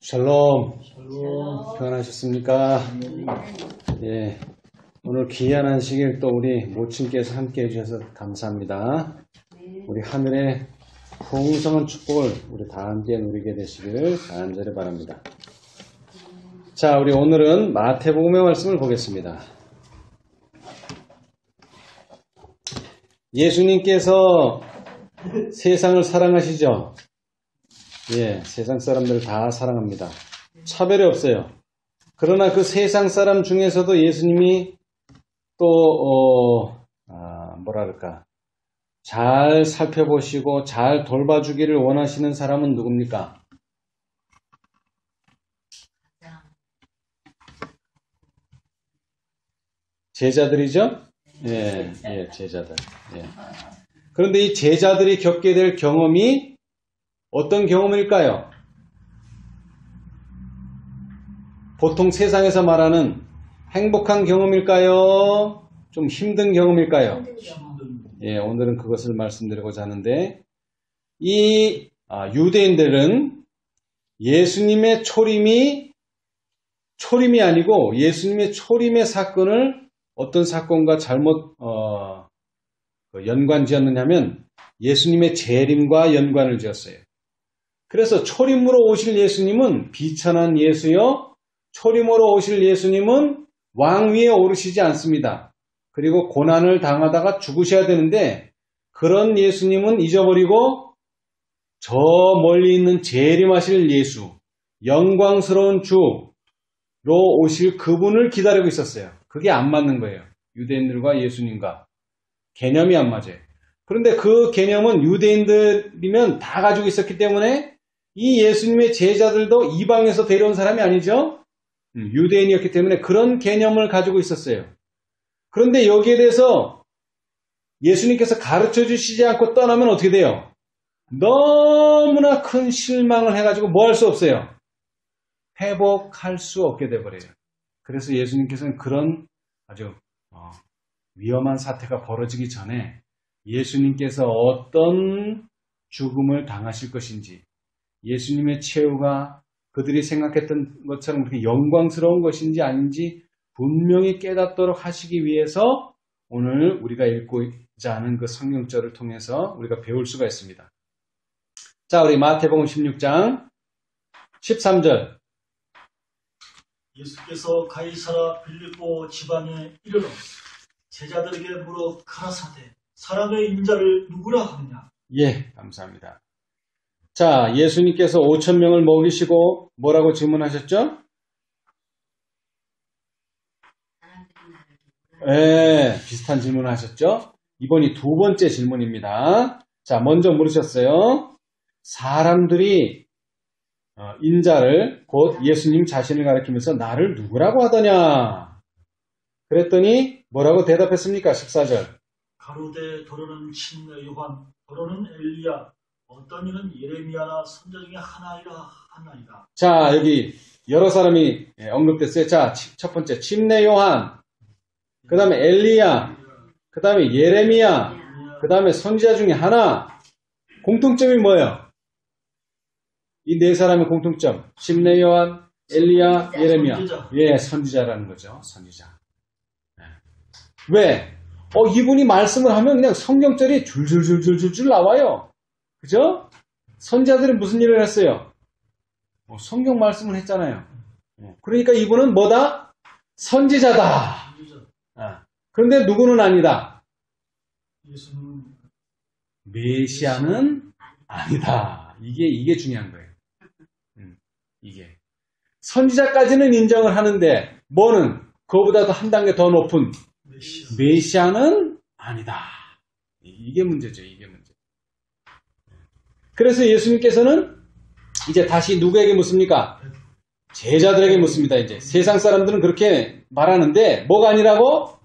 샬롬. 샬롬. 평안하셨습니까? 예. 오늘 귀한 안식일 또 우리 모친께서 함께 해주셔서 감사합니다. 우리 하늘의 풍성한 축복을 우리 다 함께 누리게 되시기를 간절히 바랍니다. 자, 우리 오늘은 마태복음의 말씀을 보겠습니다. 예수님께서 세상을 사랑하시죠? 예, 세상 사람들 다 사랑합니다. 차별이 없어요. 그러나 그 세상 사람 중에서도 예수님이 또 뭐랄까 잘 살펴보시고 잘 돌봐주기를 원하시는 사람은 누굽니까? 제자들이죠? 예, 예, 제자들. 예. 그런데 이 제자들이 겪게 될 경험이 어떤 경험일까요? 보통 세상에서 말하는 행복한 경험일까요? 좀 힘든 경험일까요? 예, 오늘은 그것을 말씀드리고자 하는데, 이 유대인들은 예수님의 초림이 아니고 예수님의 초림의 사건을 어떤 사건과 잘못 연관 지었느냐면 예수님의 재림과 연관을 지었어요. 그래서 초림으로 오실 예수님은 비천한 예수요, 초림으로 오실 예수님은 왕 위에 오르시지 않습니다. 그리고 고난을 당하다가 죽으셔야 되는데 그런 예수님은 잊어버리고 저 멀리 있는 재림하실 예수, 영광스러운 주로 오실 그분을 기다리고 있었어요. 그게 안 맞는 거예요. 유대인들과 예수님과 개념이 안 맞아요. 그런데 그 개념은 유대인들이면 다 가지고 있었기 때문에 이 예수님의 제자들도 이방에서 데려온 사람이 아니죠. 유대인이었기 때문에 그런 개념을 가지고 있었어요. 그런데 여기에 대해서 예수님께서 가르쳐 주시지 않고 떠나면 어떻게 돼요? 너무나 큰 실망을 해가지고 뭐 할 수 없어요. 회복할 수 없게 돼버려요. 그래서 예수님께서는 그런 아주 위험한 사태가 벌어지기 전에 예수님께서 어떤 죽음을 당하실 것인지, 예수님의 최후가 그들이 생각했던 것처럼 그렇게 영광스러운 것인지 아닌지 분명히 깨닫도록 하시기 위해서 오늘 우리가 읽고자 하는 그 성경절을 통해서 우리가 배울 수가 있습니다. 자, 우리 마태복음 16장 13절. 예수께서 가이사라 빌립보 지방에 이르러 제자들에게 물어 가라사대 사람의 인자를 누구라 하느냐. 예, 감사합니다. 자, 예수님께서 5,000명을 먹이시고 뭐라고 질문하셨죠? 예, 비슷한 질문을 하셨죠? 이번이 두 번째 질문입니다. 자, 먼저 물으셨어요. 사람들이 인자를 곧 예수님 자신을 가리키면서 나를 누구라고 하더냐? 그랬더니 뭐라고 대답했습니까? 14절. 가로되 더러는 침례 요한, 더러는 엘리야, 어떤 이는 예레미야나 선자 중에 하나이다. 자, 여기 여러 사람이 언급됐어요. 자, 첫 번째 침례 요한, 그 다음에 엘리야, 그 다음에 예레미야, 그 다음에 선지자 중에 하나. 공통점이 뭐예요? 이 네 사람의 공통점. 침례 요한, 엘리야, 예레미야. 예, 선지자라는 거죠. 선지자. 왜? 이분이 말씀을 하면 그냥 성경절이 줄줄줄줄줄 나와요. 그죠? 선지자들은 무슨 일을 했어요? 성경 말씀을 했잖아요. 그러니까 이분은 뭐다? 선지자다. 그런데 누구는 아니다? 메시아는 아니다. 이게 중요한 거예요. 이게. 선지자까지는 인정을 하는데 뭐는 그거보다도 한 단계 더 높은 메시아는 아니다. 이게 문제죠. 이게 문제. 그래서 예수님께서는 이제 다시 누구에게 묻습니까? 제자들에게 묻습니다. 이제 세상 사람들은 그렇게 말하는데 뭐가 아니라고?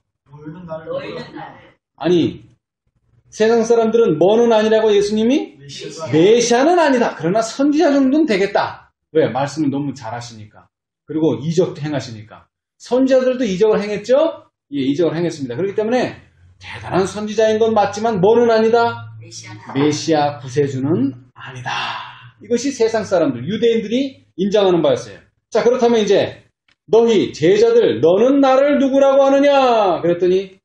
아니, 세상 사람들은 뭐는 아니라고 예수님이? 메시아는 아니다. 그러나 선지자 정도는 되겠다. 왜? 말씀을 너무 잘하시니까. 그리고 이적도 행하시니까. 선지자들도 이적을 행했죠? 예, 이적을 행했습니다. 그렇기 때문에 대단한 선지자인 건 맞지만 뭐는 아니다? 메시아 구세주는 아니다. 이것이 세상 사람들, 유대인들이 인정하는 바였어요. 자, 그렇다면 이제 너희 제자들 너는 나를 누구라고 하느냐? 그랬더니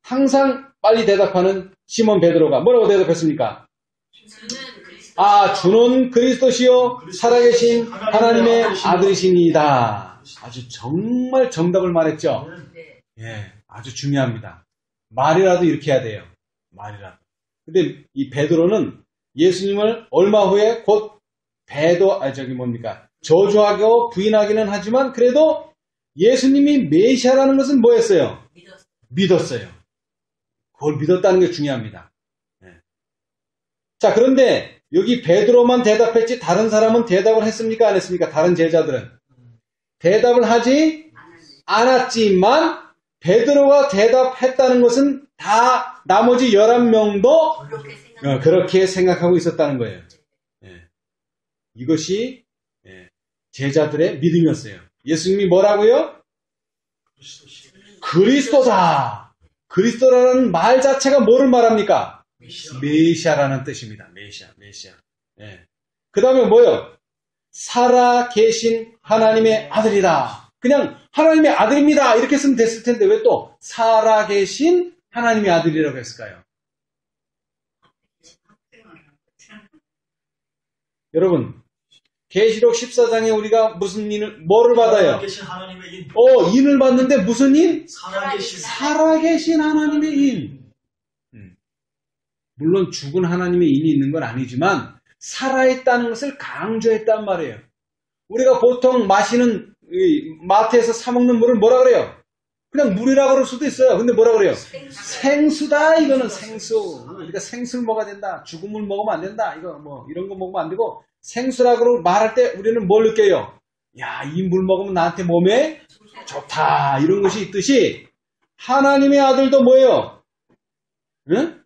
항상 빨리 대답하는 시몬 베드로가 뭐라고 대답했습니까? 주는 그리스도시요 살아계신 하나님의 아들이시니이다. 아주 정말 정답을 말했죠. 예, 아주 중요합니다. 말이라도 이렇게 해야 돼요. 말이라도. 근데 이 베드로는 예수님을 얼마 후에 곧 저주하고 부인하기는 하지만 그래도 예수님이 메시아라는 것은 뭐였어요? 믿었어요. 그걸 믿었다는 게 중요합니다. 네. 자, 그런데 여기 베드로만 대답했지 다른 사람은 대답을 했습니까? 안 했습니까? 다른 제자들은 대답을 하지 않았지만 베드로가 대답했다는 것은 다 나머지 11명도 그렇게 생각하고 있었다는 거예요. 네. 이것이 제자들의 믿음이었어요. 예수님이 뭐라고요? 그리스도다. 그리스도라는 말 자체가 뭐를 말합니까? 메시아라는 뜻입니다. 메시아. 예. 그 다음에 뭐요? 살아계신 하나님의 아들이다. 그냥 하나님의 아들입니다. 이렇게 쓰면 됐을 텐데 왜 또 살아계신 하나님의 아들이라고 했을까요? 여러분, 계시록 14장에 우리가 무슨 뭐를 받아요? 살아계신 하나님의 인. 인을 받는데 무슨 인? 살아계신 하나님의 인. 물론 죽은 하나님의 인이 있는 건 아니지만 살아있다는 것을 강조했단 말이에요. 우리가 보통 마시는 마트에서 사 먹는 물을 뭐라 그래요? 그냥 물이라고 그럴 수도 있어요. 근데 뭐라 그래요? 생수다. 이거는 생수. 우리가 생수를 먹어야 된다. 죽은 물 먹으면 안 된다. 이거 이런 거 먹으면 안 되고 생수라고 말할 때 우리는 뭘 느껴요? 야, 이 물 먹으면 나한테 몸에 좋다. 이런 것이 있듯이 하나님의 아들도 뭐예요? 응?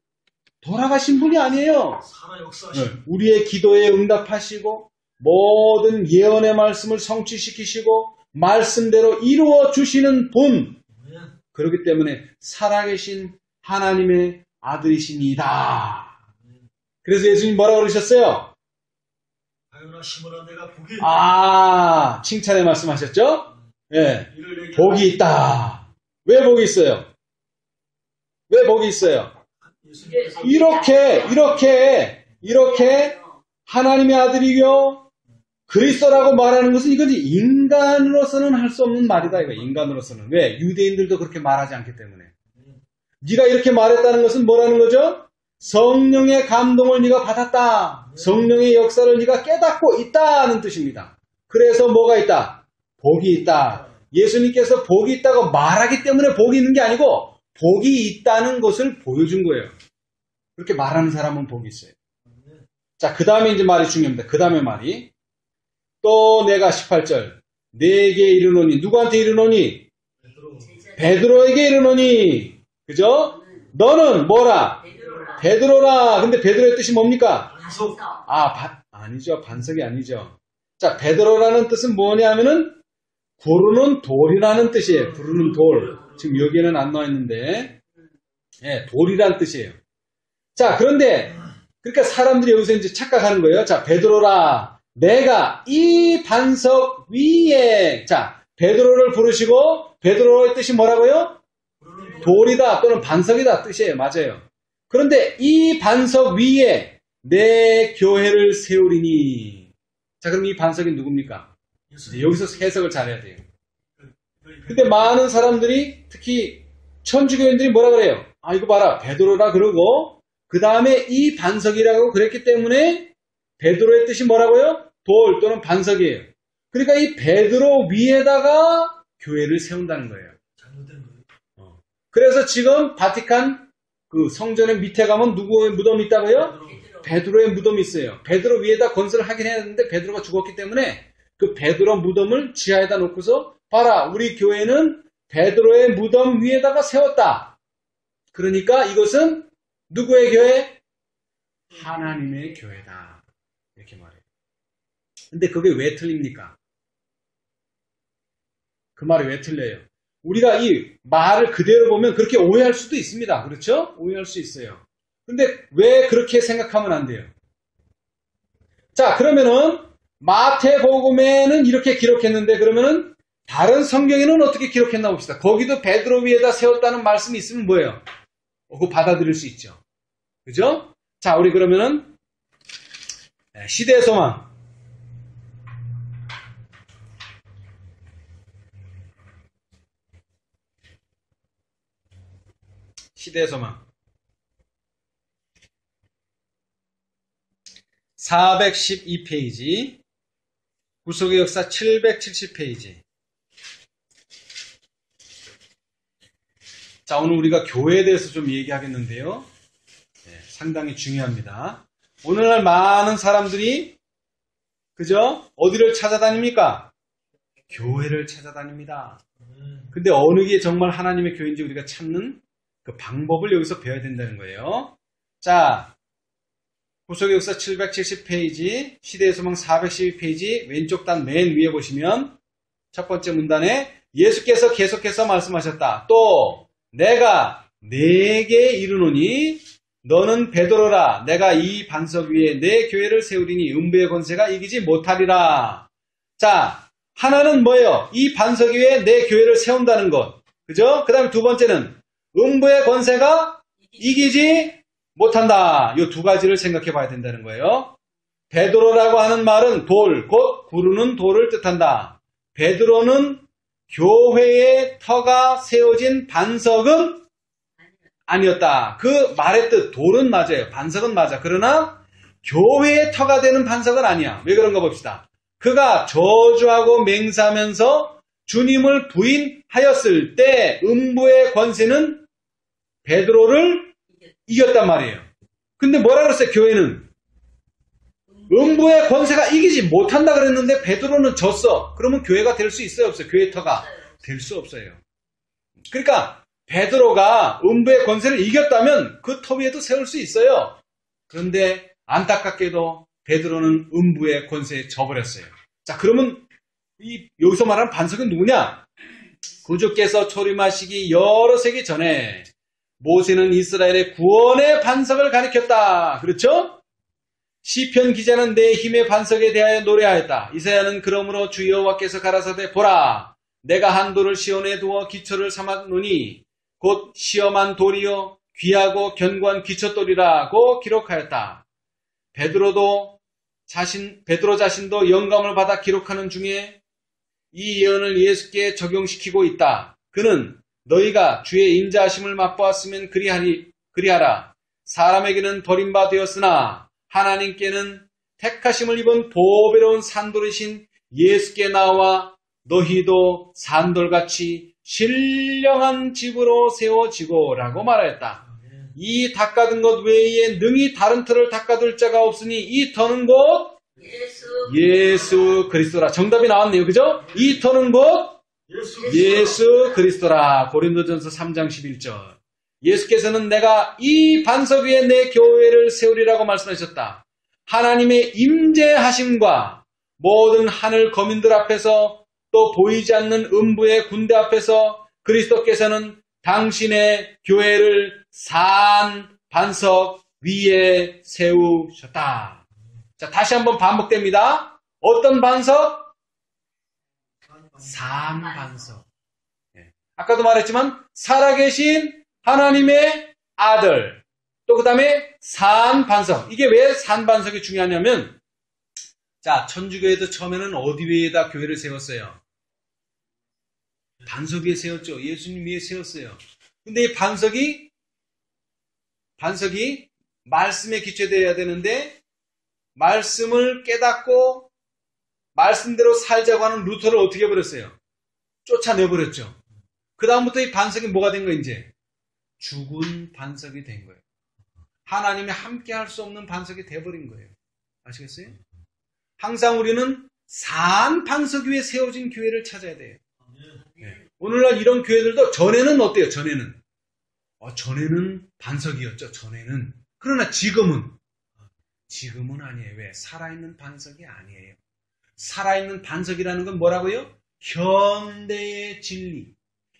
돌아가신 분이 아니에요. 살아 역사하신. 우리의 기도에 응답하시고 모든 예언의 말씀을 성취시키시고 말씀대로 이루어 주시는 분. 그렇기 때문에 살아계신 하나님의 아들이시니이다. 그래서 예수님 뭐라고 그러셨어요? 시몬아, 내가 복이 있다. 칭찬의 말씀하셨죠? 예. 복이 있다. 왜 복이 있어요? 왜 복이 있어요? 이렇게 하나님의 아들이요 그리스도라고 말하는 것은 이건 인간으로서는 할 수 없는 말이다. 이거 인간으로서는. 왜? 유대인들도 그렇게 말하지 않기 때문에. 네가 이렇게 말했다는 것은 뭐라는 거죠? 성령의 감동을 네가 받았다. 성령의 역사를 네가 깨닫고 있다는 뜻입니다. 그래서 뭐가 있다? 복이 있다. 예수님께서 복이 있다고 말하기 때문에 복이 있는 게 아니고 복이 있다는 것을 보여준 거예요. 그렇게 말하는 사람은 복이 있어요. 자, 그 다음에 이제 말이 중요합니다. 그 다음에 말이 또 내가 18절 내게 이르노니 누구한테 이르노니? 베드로에게 이르노니. 그죠? 너는 뭐라? 베드로라. 근데 베드로의 뜻이 뭡니까? 반석. 아니죠. 반석이 아니죠. 자, 베드로라는 뜻은 뭐냐면은 부르는 돌이라는 뜻이에요. 부르는 돌. 지금 여기에는 안 나와 있는데, 돌이라는 뜻이에요. 자, 그런데 그러니까 사람들이 여기서 이제 착각하는 거예요. 자, 베드로라. 내가 이 반석 위에, 자, 베드로를 부르시고 베드로의 뜻이 뭐라고요? 돌이다 또는 반석이다 뜻이에요. 맞아요. 그런데 이 반석 위에 내 교회를 세우리니. 자, 그럼 이 반석이 누굽니까? 여기서 해석을 잘해야 돼요. 근데 많은 사람들이 특히 천주교인들이 뭐라 그래요? 이거 봐라. 베드로라 그러고 그 다음에 이 반석이라고 그랬기 때문에 베드로의 뜻이 뭐라고요? 돌 또는 반석이에요. 그러니까 이 베드로 위에다가 교회를 세운다는 거예요. 그래서 지금 바티칸 그 성전의 밑에 가면 누구의 무덤이 있다고요? 베드로의 무덤이 있어요. 베드로 위에다 건설을 하긴 해야 되는데 베드로가 죽었기 때문에 그 베드로 무덤을 지하에다 놓고서 봐라, 우리 교회는 베드로의 무덤 위에다가 세웠다. 그러니까 이것은 누구의 교회? 하나님의 교회다. 이렇게 말해요. 근데 그게 왜 틀립니까? 그 말이 왜 틀려요? 우리가 이 말을 그대로 보면 그렇게 오해할 수도 있습니다. 그렇죠? 오해할 수 있어요. 근데 왜 그렇게 생각하면 안 돼요? 자, 그러면은 마태복음에는 이렇게 기록했는데 그러면은 다른 성경에는 어떻게 기록했나 봅시다. 거기도 베드로 위에다 세웠다는 말씀이 있으면 뭐예요? 그거 받아들일 수 있죠. 그죠? 자, 우리 그러면은 시대의 소망. 시대의 소망. 412페이지. 구속의 역사 770페이지. 자, 오늘 우리가 교회에 대해서 좀 얘기하겠는데요. 상당히 중요합니다. 오늘날 많은 사람들이 그죠? 어디를 찾아다닙니까? 교회를 찾아다닙니다. 근데 어느 게 정말 하나님의 교회인지 우리가 찾는 그 방법을 여기서 배워야 된다는 거예요. 자, 구속의 역사 770페이지, 시대의 소망 412페이지 왼쪽 단 맨 위에 보시면 첫 번째 문단에 예수께서 계속해서 말씀하셨다. 또 내가 네게 이르노니 너는 베드로라. 내가 이 반석 위에 내 교회를 세우리니 음부의 권세가 이기지 못하리라. 자, 하나는 뭐예요? 이 반석 위에 내 교회를 세운다는 것. 그죠? 그 다음에 두 번째는 음부의 권세가 이기지 못한다. 이 두 가지를 생각해 봐야 된다는 거예요. 베드로라고 하는 말은 돌, 곧 구르는 돌을 뜻한다. 베드로는 교회의 터가 세워진 반석은 아니었다. 그 말의 뜻, 돌은 맞아요. 반석은 맞아. 그러나 교회의 터가 되는 반석은 아니야. 왜 그런가 봅시다. 그가 저주하고 맹세하면서 주님을 부인하였을 때 음부의 권세는 베드로를 이겼단 말이에요. 근데 뭐라 그랬어요? 교회는 음부의 권세가 이기지 못한다 그랬는데 베드로는 졌어. 그러면 교회가 될 수 있어요? 없어요? 교회 터가 될 수 없어요. 그러니까 베드로가 음부의 권세를 이겼다면 그 터 위에도 세울 수 있어요. 그런데 안타깝게도 베드로는 음부의 권세에 져버렸어요. 자, 그러면 여기서 말하는 반석은 누구냐? 구주께서 초림하시기 여러 세기 전에 모세는 이스라엘의 구원의 반석을 가리켰다. 그렇죠? 시편 기자는 내 힘의 반석에 대하여 노래하였다. 이사야는 그러므로 주 여호와께서 가라사대 보라 내가 한 돌을 시온에 두어 기초를 삼았노니 곧 시험한 돌이요 귀하고 견고한 기초돌이라고 기록하였다. 베드로 자신도 영감을 받아 기록하는 중에 이 예언을 예수께 적용시키고 있다. 그는 너희가 주의 인자하심을 맛보았으면 그리하라. 사람에게는 버림받았으나 하나님께는 택하심을 입은 보배로운 산돌이신 예수께 나와 너희도 산돌같이 신령한 집으로 세워지고 라고 말하였다. 이 닦아둔 것 외에 능히 다른 터를 닦아둘 자가 없으니 이 터는 곧 예수 그리스도라. 정답이 나왔네요. 그죠? 이 터는 곧 예수 그리스도라. 고린도전서 3장 11절. 예수께서는 내가 이 반석 위에 내 교회를 세우리라고 말씀하셨다. 하나님의 임재하심과 모든 하늘 거민들 앞에서 또 보이지 않는 음부의 군대 앞에서 그리스도께서는 당신의 교회를 산 반석 위에 세우셨다. 자, 다시 한번 반복됩니다. 어떤 반석? 산 반석. 아까도 말했지만 살아계신 하나님의 아들. 또 그 다음에 산 반석. 이게 왜 산 반석이 중요하냐면 자, 천주교회도 처음에는 어디 위에다 교회를 세웠어요? 반석 위에 세웠죠. 예수님 위에 세웠어요. 근데 이 반석이 말씀에 기초되어야 되는데 말씀을 깨닫고 말씀대로 살자고 하는 루터를 어떻게 해버렸어요? 쫓아내버렸죠. 그 다음부터 이 반석이 뭐가 된 거예요? 이제 죽은 반석이 된 거예요. 하나님이 함께 할 수 없는 반석이 돼버린 거예요. 아시겠어요? 항상 우리는 산 반석 위에 세워진 교회를 찾아야 돼요. 네. 오늘날 이런 교회들도 전에는 어때요? 전에는 반석이었죠. 전에는. 그러나 지금은 아니에요. 왜? 살아있는 반석이 아니에요. 살아있는 반석이라는 건 뭐라고요? 현대의 진리,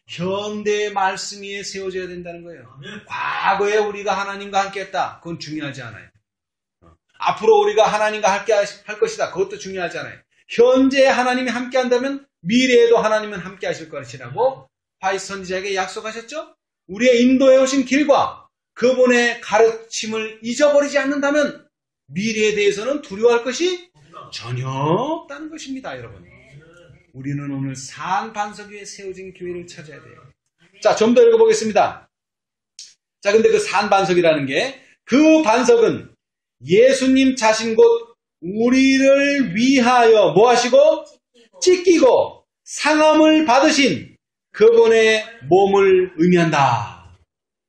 현대의 말씀 위에 세워져야 된다는 거예요. 과거에 우리가 하나님과 함께 했다. 그건 중요하지 않아요. 앞으로 우리가 하나님과 함께 할 것이다. 그것도 중요하잖아요. 현재 하나님이 함께 한다면 미래에도 하나님은 함께 하실 것이라고 바이스 선지자에게 약속하셨죠? 우리의 인도해 오신 길과 그분의 가르침을 잊어버리지 않는다면 미래에 대해서는 두려워할 것이 전혀 없다는 것입니다, 여러분. 우리는 오늘 산 반석 위에 세워진 교회를 찾아야 돼요. 자, 좀 더 읽어보겠습니다. 자, 근데 그 산 반석이라는 게, 그 반석은 예수님 자신 곧 우리를 위하여 뭐 하시고? 찢기고 상함을 받으신 그분의 몸을 의미한다.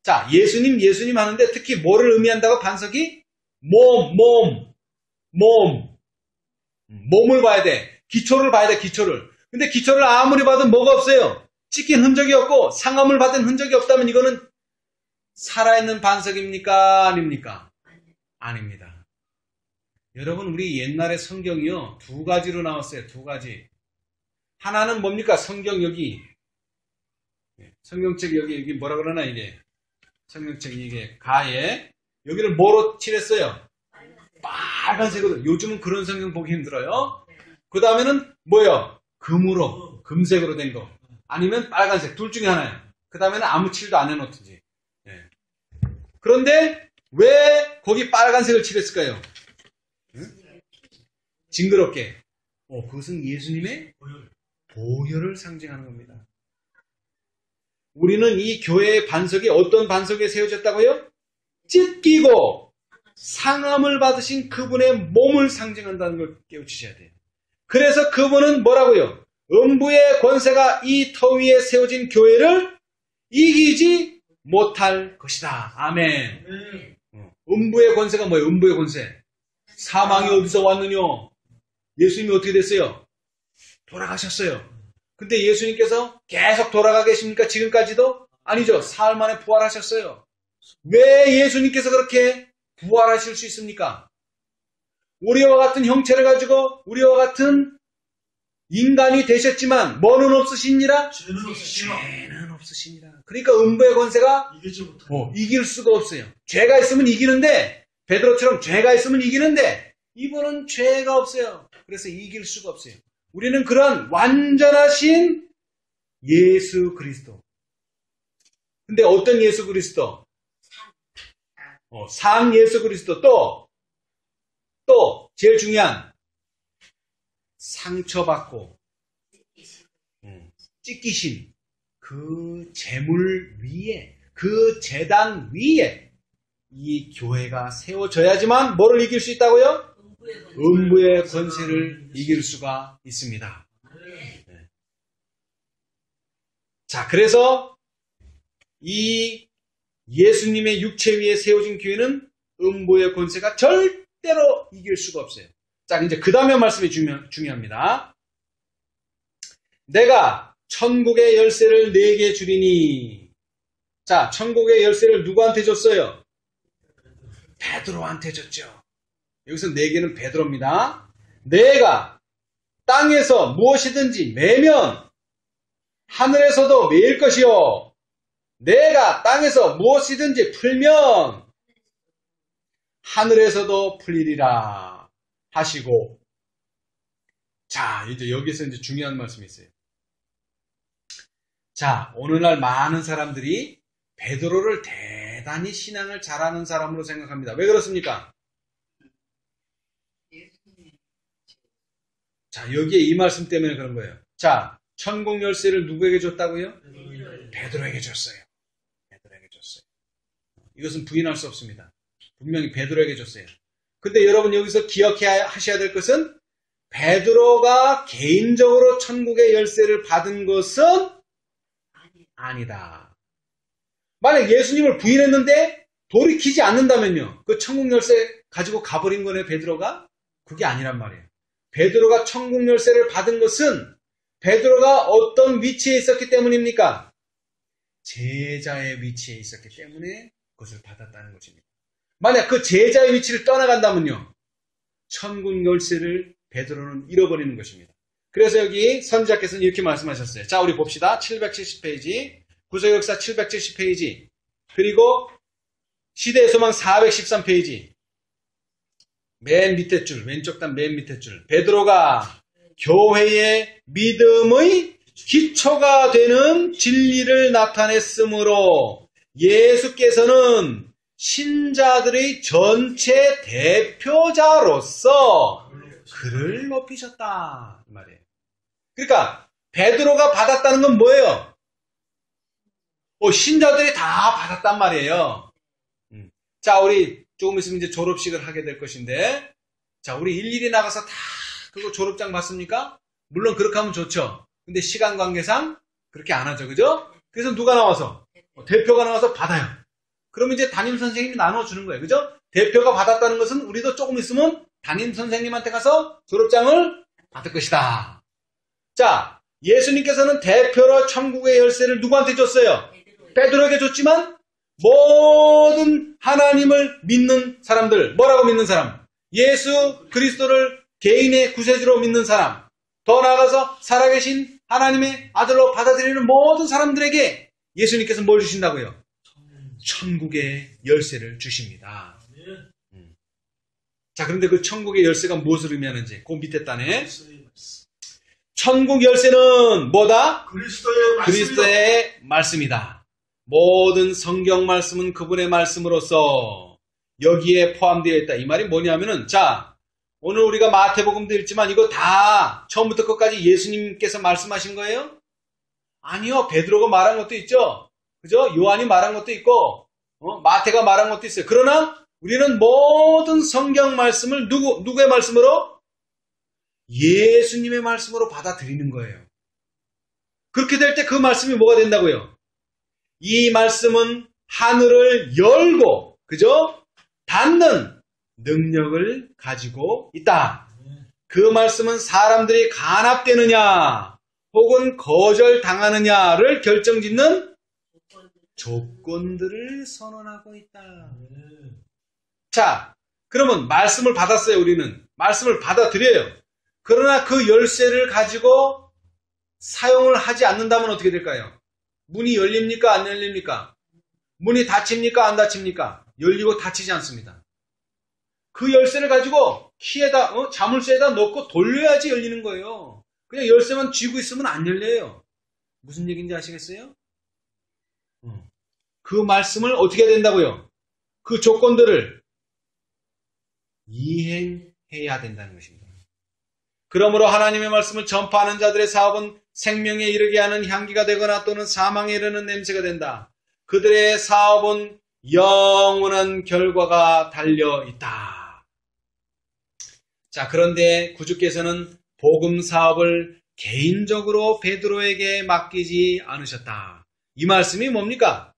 자, 예수님 하는데 특히 뭐를 의미한다고? 반석이? 몸을 봐야 돼. 기초를 봐야 돼, 기초를. 근데 기초를 아무리 봐도 뭐가 없어요? 찢긴 흔적이 없고 상함을 받은 흔적이 없다면 이거는 살아있는 반석입니까? 아닙니까? 아닙니다. 여러분, 우리 옛날에 성경이요, 두 가지로 나왔어요. 두 가지. 하나는 뭡니까? 성경 여기. 성경책 여기 뭐라 그러나 이게. 성경책 이게 가에. 여기를 뭐로 칠했어요? 빨간색으로. 요즘은 그런 성경 보기 힘들어요. 그 다음에는 뭐예요? 금으로, 금색으로 된 거. 아니면 빨간색. 둘 중에 하나예요. 그 다음에는 아무 칠도 안 해놓든지. 예. 그런데 왜 거기 빨간색을 칠했을까요? 응? 징그럽게. 그것은 예수님의 보혈을 상징하는 겁니다. 우리는 이 교회의 반석이 어떤 반석에 세워졌다고요? 찢기고 상함을 받으신 그분의 몸을 상징한다는 걸 깨우치셔야 돼요. 그래서 그분은 뭐라고요? 음부의 권세가 이 터 위에 세워진 교회를 이기지 못할 것이다. 아멘. 음부의 권세가 뭐예요? 음부의 권세. 사망이 어디서 왔느냐? 예수님이 어떻게 됐어요? 돌아가셨어요. 근데 예수님께서 계속 돌아가 계십니까? 지금까지도? 아니죠. 사흘 만에 부활하셨어요. 왜 예수님께서 그렇게 부활하실 수 있습니까? 우리와 같은 형체를 가지고 우리와 같은 인간이 되셨지만 뭐는 없으시니라? 죄는 없으시니라. 그러니까 음부의 권세가 이길 수가 없어요. 죄가 있으면 이기는데, 베드로처럼 죄가 있으면 이기는데 이분은 죄가 없어요. 그래서 이길 수가 없어요. 우리는 그런 완전하신 예수 그리스도. 근데 어떤 예수 그리스도? 상 예수 그리스도. 또 제일 중요한 상처받고 찢기신 그 제물 위에, 그 제단 위에 이 교회가 세워져야지만 뭐를 이길 수 있다고요? 음부의 권세를 이길 수가 있습니다. 네. 자, 그래서 이 예수님의 육체 위에 세워진 교회는 음부의 권세가 절대로 이길 수가 없어요. 자, 이제 그 다음에 말씀이 중요합니다. 내가 천국의 열쇠를 네게 주리니. 자, 천국의 열쇠를 누구한테 줬어요? 베드로한테 줬죠. 여기서 네 개는 베드로입니다. 내가 땅에서 무엇이든지 매면 하늘에서도 매일 것이요. 내가 땅에서 무엇이든지 풀면 하늘에서도 풀리리라 하시고. 자, 이제 여기서 이제 중요한 말씀이 있어요. 자, 오늘날 많은 사람들이 베드로를 대단히 신앙을 잘하는 사람으로 생각합니다. 왜 그렇습니까? 자, 여기에 이 말씀 때문에 그런 거예요. 자, 천국 열쇠를 누구에게 줬다고요? 베드로에게 줬어요. 베드로에게 줬어요. 이것은 부인할 수 없습니다. 분명히 베드로에게 줬어요. 근데 여러분 여기서 기억하셔야 될 것은 베드로가 개인적으로 천국의 열쇠를 받은 것은 아니다. 만약 예수님을 부인했는데 돌이키지 않는다면요, 그 천국 열쇠 가지고 가버린 거네, 베드로가? 그게 아니란 말이에요. 베드로가 천국 열쇠를 받은 것은 베드로가 어떤 위치에 있었기 때문입니까? 제자의 위치에 있었기 때문에 그것을 받았다는 것입니다. 만약 그 제자의 위치를 떠나간다면요, 천국 열쇠를 베드로는 잃어버리는 것입니다. 그래서 여기 선지자께서는 이렇게 말씀하셨어요. 자, 우리 봅시다. 770페이지, 구속역사 770페이지, 그리고 시대의 소망 413페이지. 맨 밑에 줄, 왼쪽 단 맨 밑에 줄. 베드로가 교회의 믿음의 기초가 되는 진리를 나타냈으므로 예수께서는 신자들의 전체 대표자로서 그를 높이셨다. 이 말이에요. 그러니까 베드로가 받았다는 건 뭐예요? 신자들이 다 받았단 말이에요. 자, 우리 조금 있으면 이제 졸업식을 하게 될 것인데, 자, 우리 일일이 나가서 다 그거 졸업장 받습니까? 물론 그렇게 하면 좋죠. 근데 시간 관계상 그렇게 안 하죠. 그죠? 그래서 누가 나와서? 대표가 나와서 받아요. 그러면 이제 담임 선생님이 나눠주는 거예요. 그죠? 대표가 받았다는 것은 우리도 조금 있으면 담임 선생님한테 가서 졸업장을 받을 것이다. 자, 예수님께서는 대표로 천국의 열쇠를 누구한테 줬어요? 베드로에게 줬지만 모든 하나님을 믿는 사람들, 뭐라고 믿는 사람? 예수 그리스도를 개인의 구세주로 믿는 사람, 더 나아가서 살아계신 하나님의 아들로 받아들이는 모든 사람들에게 예수님께서 뭘 주신다고요? 천국의 열쇠를 주십니다. 자, 그런데 그 천국의 열쇠가 무엇을 의미하는지 그 밑에 단에 천국 열쇠는 뭐다? 그리스도의 말씀이다. 모든 성경 말씀은 그분의 말씀으로서 여기에 포함되어 있다. 이 말이 뭐냐면은, 자, 오늘 우리가 마태복음도 읽지만 이거 다 처음부터 끝까지 예수님께서 말씀하신 거예요? 아니요. 베드로가 말한 것도 있죠. 그죠? 요한이 말한 것도 있고, 마태가 말한 것도 있어요. 그러나 우리는 모든 성경 말씀을 누구의 말씀으로? 예수님의 말씀으로 받아들이는 거예요. 그렇게 될 때 그 말씀이 뭐가 된다고요? 이 말씀은 하늘을 열고, 그죠? 닫는 능력을 가지고 있다. 그 말씀은 사람들이 간합되느냐 혹은 거절당하느냐를 결정짓는 조건들을 선언하고 있다. 자, 그러면 말씀을 받았어요. 우리는 말씀을 받아들여요. 그러나 그 열쇠를 가지고 사용을 하지 않는다면 어떻게 될까요? 문이 열립니까? 안 열립니까? 문이 닫힙니까? 안 닫힙니까? 열리고 닫히지 않습니다. 그 열쇠를 가지고 키에다, 자물쇠에다 넣고 돌려야지 열리는 거예요. 그냥 열쇠만 쥐고 있으면 안 열려요. 무슨 얘기인지 아시겠어요? 그 말씀을 어떻게 해야 된다고요? 그 조건들을 이행해야 된다는 것입니다. 그러므로 하나님의 말씀을 전파하는 자들의 사업은 생명에 이르게 하는 향기가 되거나 또는 사망에 이르는 냄새가 된다. 그들의 사업은 영원한 결과가 달려 있다. 자, 그런데 구주께서는 복음 사업을 개인적으로 베드로에게 맡기지 않으셨다. 이 말씀이 뭡니까?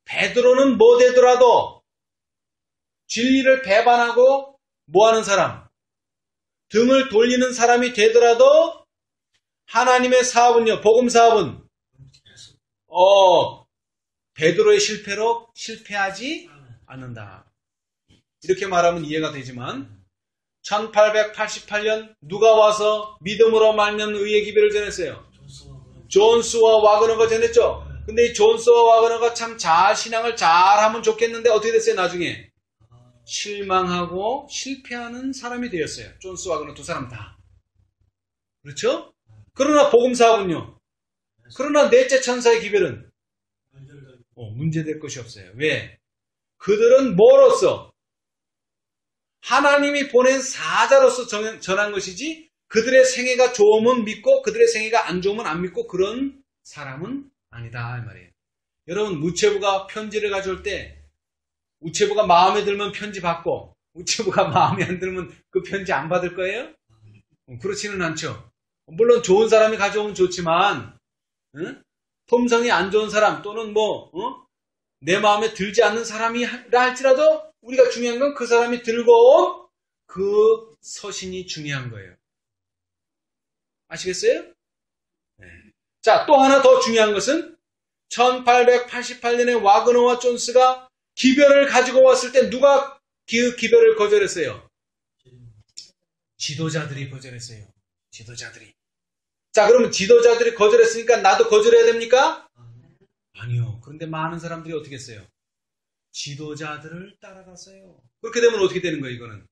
베드로는 뭐 되더라도 진리를 배반하고 뭐하는 사람? 등을 돌리는 사람이 되더라도 하나님의 사업은요, 복음 사업은 베드로의 실패로 실패하지 않는다. 이렇게 말하면 이해가 되지만 1888년 누가 와서 믿음으로 말면 의의 기별을 전했어요? 존 스와 와그너가 전했죠. 근데 이 존 스와 와그너가 참 신앙을 잘하면 좋겠는데 어떻게 됐어요? 나중에 실망하고 실패하는 사람이 되었어요. 존 스와 와그너 두 사람 다. 그렇죠? 그러나 복음 사업은요. 그러나 넷째 천사의 기별은 문제될 것이 없어요. 왜? 그들은 뭐로서? 하나님이 보낸 사자로서 전한 것이지 그들의 생애가 좋으면 믿고 그들의 생애가 안 좋으면 안 믿고 그런 사람은 아니다 이 말이에요. 여러분 우체부가 편지를 가져올 때 우체부가 마음에 들면 편지 받고 우체부가 마음에 안 들면 그 편지 안 받을 거예요? 그렇지는 않죠. 물론 좋은 사람이 가져오면 좋지만 품성이 안 좋은 사람 또는 내 마음에 들지 않는 사람이라 할지라도 우리가 중요한 건 그 사람이 들고 온 그 서신이 중요한 거예요. 아시겠어요? 네. 자, 또 하나 더 중요한 것은 1888년에 와그너와 존스가 기별을 가지고 왔을 때 누가 그 기별을 거절했어요? 지도자들이 거절했어요. 지도자들이. 자, 그러면 지도자들이 거절했으니까 나도 거절해야 됩니까? 아니요. 그런데 많은 사람들이 어떻게 했어요? 지도자들을 따라갔어요. 그렇게 되면 어떻게 되는 거예요, 이거는?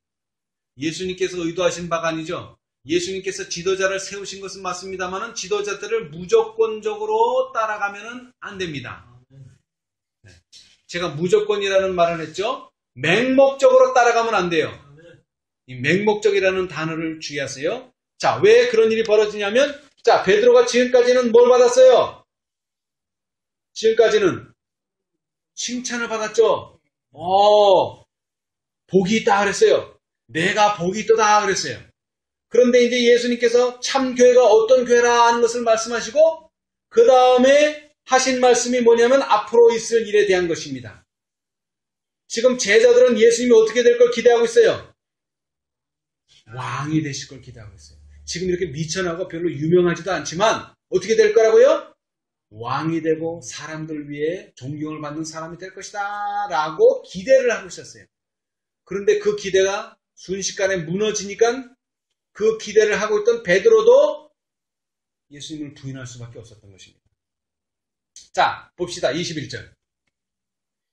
예수님께서 의도하신 바가 아니죠. 예수님께서 지도자를 세우신 것은 맞습니다만 지도자들을 무조건적으로 따라가면 안 됩니다. 네. 제가 무조건이라는 말을 했죠. 맹목적으로 따라가면 안 돼요. 이 맹목적이라는 단어를 주의하세요. 자, 왜 그런 일이 벌어지냐면, 자, 베드로가 지금까지는 뭘 받았어요? 지금까지는 칭찬을 받았죠. 복이 있다 그랬어요. 내가 복이 있다 그랬어요. 그런데 이제 예수님께서 참 교회가 어떤 교회라 하는 것을 말씀하시고 그 다음에 하신 말씀이 뭐냐면 앞으로 있을 일에 대한 것입니다. 지금 제자들은 예수님이 어떻게 될 걸 기대하고 있어요? 왕이 되실 걸 기대하고 있어요. 지금 이렇게 미천하고 별로 유명하지도 않지만 어떻게 될 거라고요? 왕이 되고 사람들 위해 존경을 받는 사람이 될 것이다 라고 기대를 하고 있었어요. 그런데 그 기대가 순식간에 무너지니까 그 기대를 하고 있던 베드로도 예수님을 부인할 수밖에 없었던 것입니다. 자, 봅시다. 21절.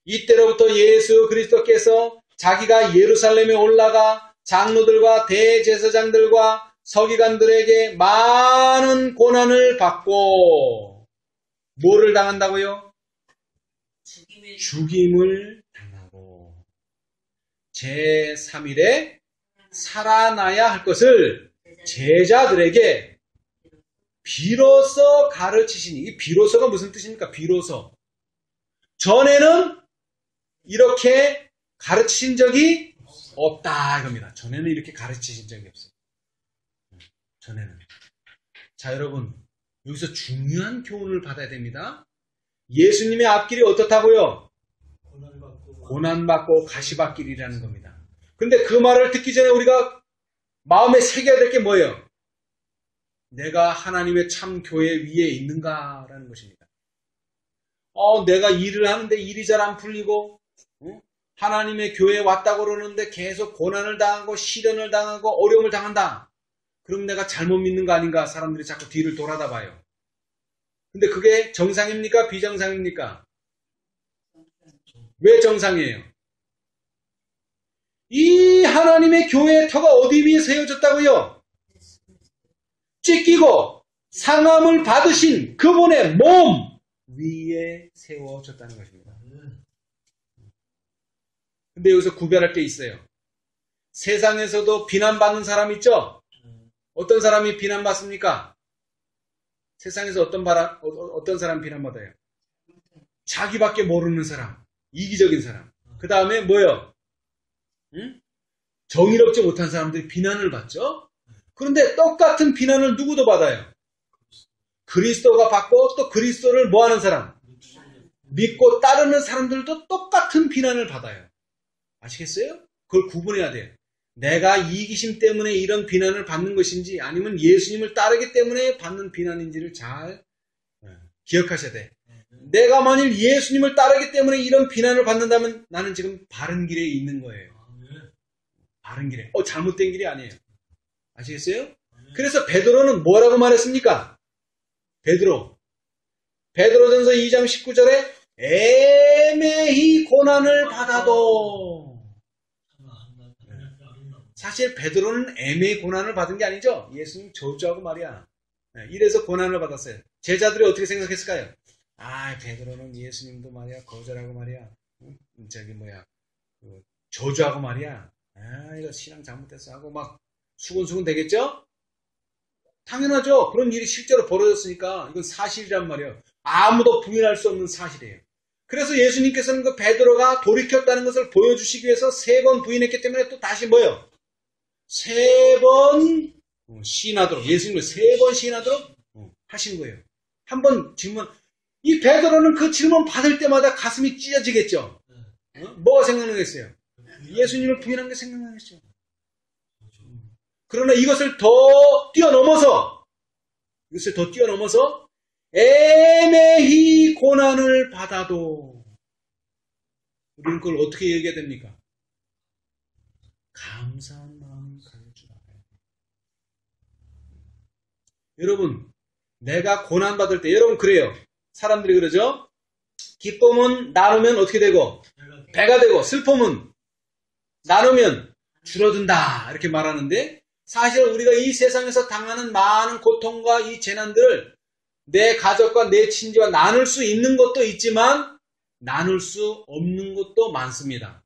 이때로부터 예수 그리스도께서 자기가 예루살렘에 올라가 장로들과 대제사장들과 서기관들에게 많은 고난을 받고 뭐를 당한다고요? 죽임을 당하고 제3일에 살아나야 할 것을 제자들에게 비로소 가르치시니. 이 비로소가 무슨 뜻입니까? 비로소. 전에는 이렇게 가르치신 적이 없다 이겁니다. 전에는 이렇게 가르치신 적이 없어요. 전에는. 자, 여러분, 여기서 중요한 교훈을 받아야 됩니다. 예수님의 앞길이 어떻다고요? 고난받고 가시밭길이라는 겁니다. 근데 그 말을 듣기 전에 우리가 마음에 새겨야 될 게 뭐예요? 내가 하나님의 참 교회 위에 있는가라는 것입니다. 내가 일을 하는데 일이 잘 안 풀리고 하나님의 교회에 왔다고 그러는데 계속 고난을 당하고 시련을 당하고 어려움을 당한다. 그럼 내가 잘못 믿는 거 아닌가? 사람들이 자꾸 뒤를 돌아다 봐요. 근데 그게 정상입니까? 비정상입니까? 왜 정상이에요? 이 하나님의 교회의 터가 어디 위에 세워졌다고요? 찢기고 상함을 받으신 그분의 몸 위에 세워졌다는 것입니다. 근데 여기서 구별할 게 있어요. 세상에서도 비난받는 사람 있죠? 어떤 사람이 비난받습니까? 세상에서 어떤 사람 비난받아요? 자기밖에 모르는 사람, 이기적인 사람. 그 다음에 뭐예요? 정의롭지 못한 사람들이 비난을 받죠? 그런데 똑같은 비난을 누구도 받아요? 그리스도가 받고 또 그리스도를 뭐하는 사람? 믿고 따르는 사람들도 똑같은 비난을 받아요. 아시겠어요? 그걸 구분해야 돼요. 내가 이기심 때문에 이런 비난을 받는 것인지 아니면 예수님을 따르기 때문에 받는 비난인지를 잘 기억하셔야 돼. 내가 만일 예수님을 따르기 때문에 이런 비난을 받는다면 나는 지금 바른 길에 있는 거예요. 바른 길에. 잘못된 길이 아니에요. 아시겠어요? 그래서 베드로는 뭐라고 말했습니까? 베드로전서 2장 19절에 애매히 고난을 받아도. 사실 베드로는 애매히 고난을 받은 게 아니죠. 예수님 저주하고 말이야. 이래서 고난을 받았어요. 제자들이 어떻게 생각했을까요? 베드로는 예수님도 말이야 거절하고 말이야. 저주하고 말이야. 이거 신앙 잘못됐어 하고 막 수근수근 되겠죠? 당연하죠. 그런 일이 실제로 벌어졌으니까 이건 사실이란 말이에요. 아무도 부인할 수 없는 사실이에요. 그래서 예수님께서는 그 베드로가 돌이켰다는 것을 보여주시기 위해서 3번 부인했기 때문에 또 다시 뭐예요? 3번 시인하도록, 예수님을 3번 시인하도록 하신 거예요. 한번 질문, 이 베드로는 그 질문 받을 때마다 가슴이 찢어지겠죠? 뭐가 생각나겠어요? 예수님을 부인한 게 생각나겠죠? 그러나 이것을 더 뛰어넘어서 애매히 고난을 받아도 우리는 그걸 어떻게 얘기해야 됩니까? 감사한 마음이 가질 줄 알아요. 여러분, 내가 고난받을 때, 여러분 그래요. 사람들이 그러죠? 기쁨은 나누면 어떻게 되고? 배가 되고 슬픔은 나누면 줄어든다 이렇게 말하는데 사실 우리가 이 세상에서 당하는 많은 고통과 이 재난들을 내 가족과 내 친지와 나눌 수 있는 것도 있지만 나눌 수 없는 것도 많습니다.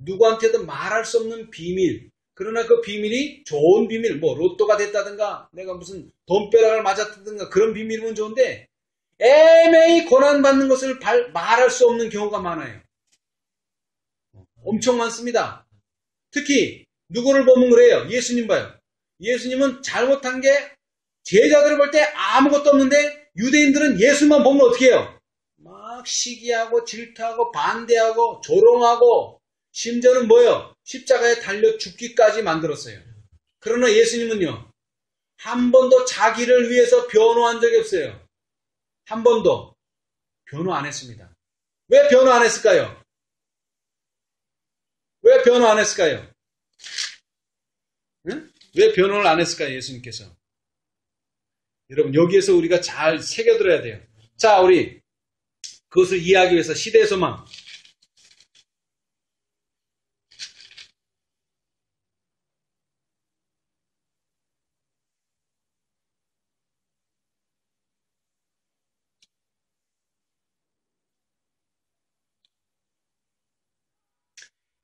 누구한테도 말할 수 없는 비밀. 그러나 그 비밀이 좋은 비밀, 뭐 로또가 됐다든가 내가 무슨 돈벼락을 맞았다든가 그런 비밀이면 좋은데 애매히 고난받는 것을 말할 수 없는 경우가 많아요. 엄청 많습니다. 특히 누구를 보면 그래요. 예수님 봐요. 예수님은 잘못한 게 제자들을 볼 때 아무것도 없는데 유대인들은 예수만 보면 어떻게 해요? 막 시기하고 질투하고 반대하고 조롱하고 심지어는 뭐예요? 십자가에 달려 죽기까지 만들었어요. 그러나 예수님은요. 한 번도 자기를 위해서 변호한 적이 없어요. 한 번도 변호 안 했습니다. 왜 변호 안 했을까요? 왜 변호 안 했을까요? 응? 왜 변호를 안 했을까요? 예수님께서. 여러분 여기에서 우리가 잘 새겨들어야 돼요. 자, 우리 그것을 이해하기 위해서 시대의 소망.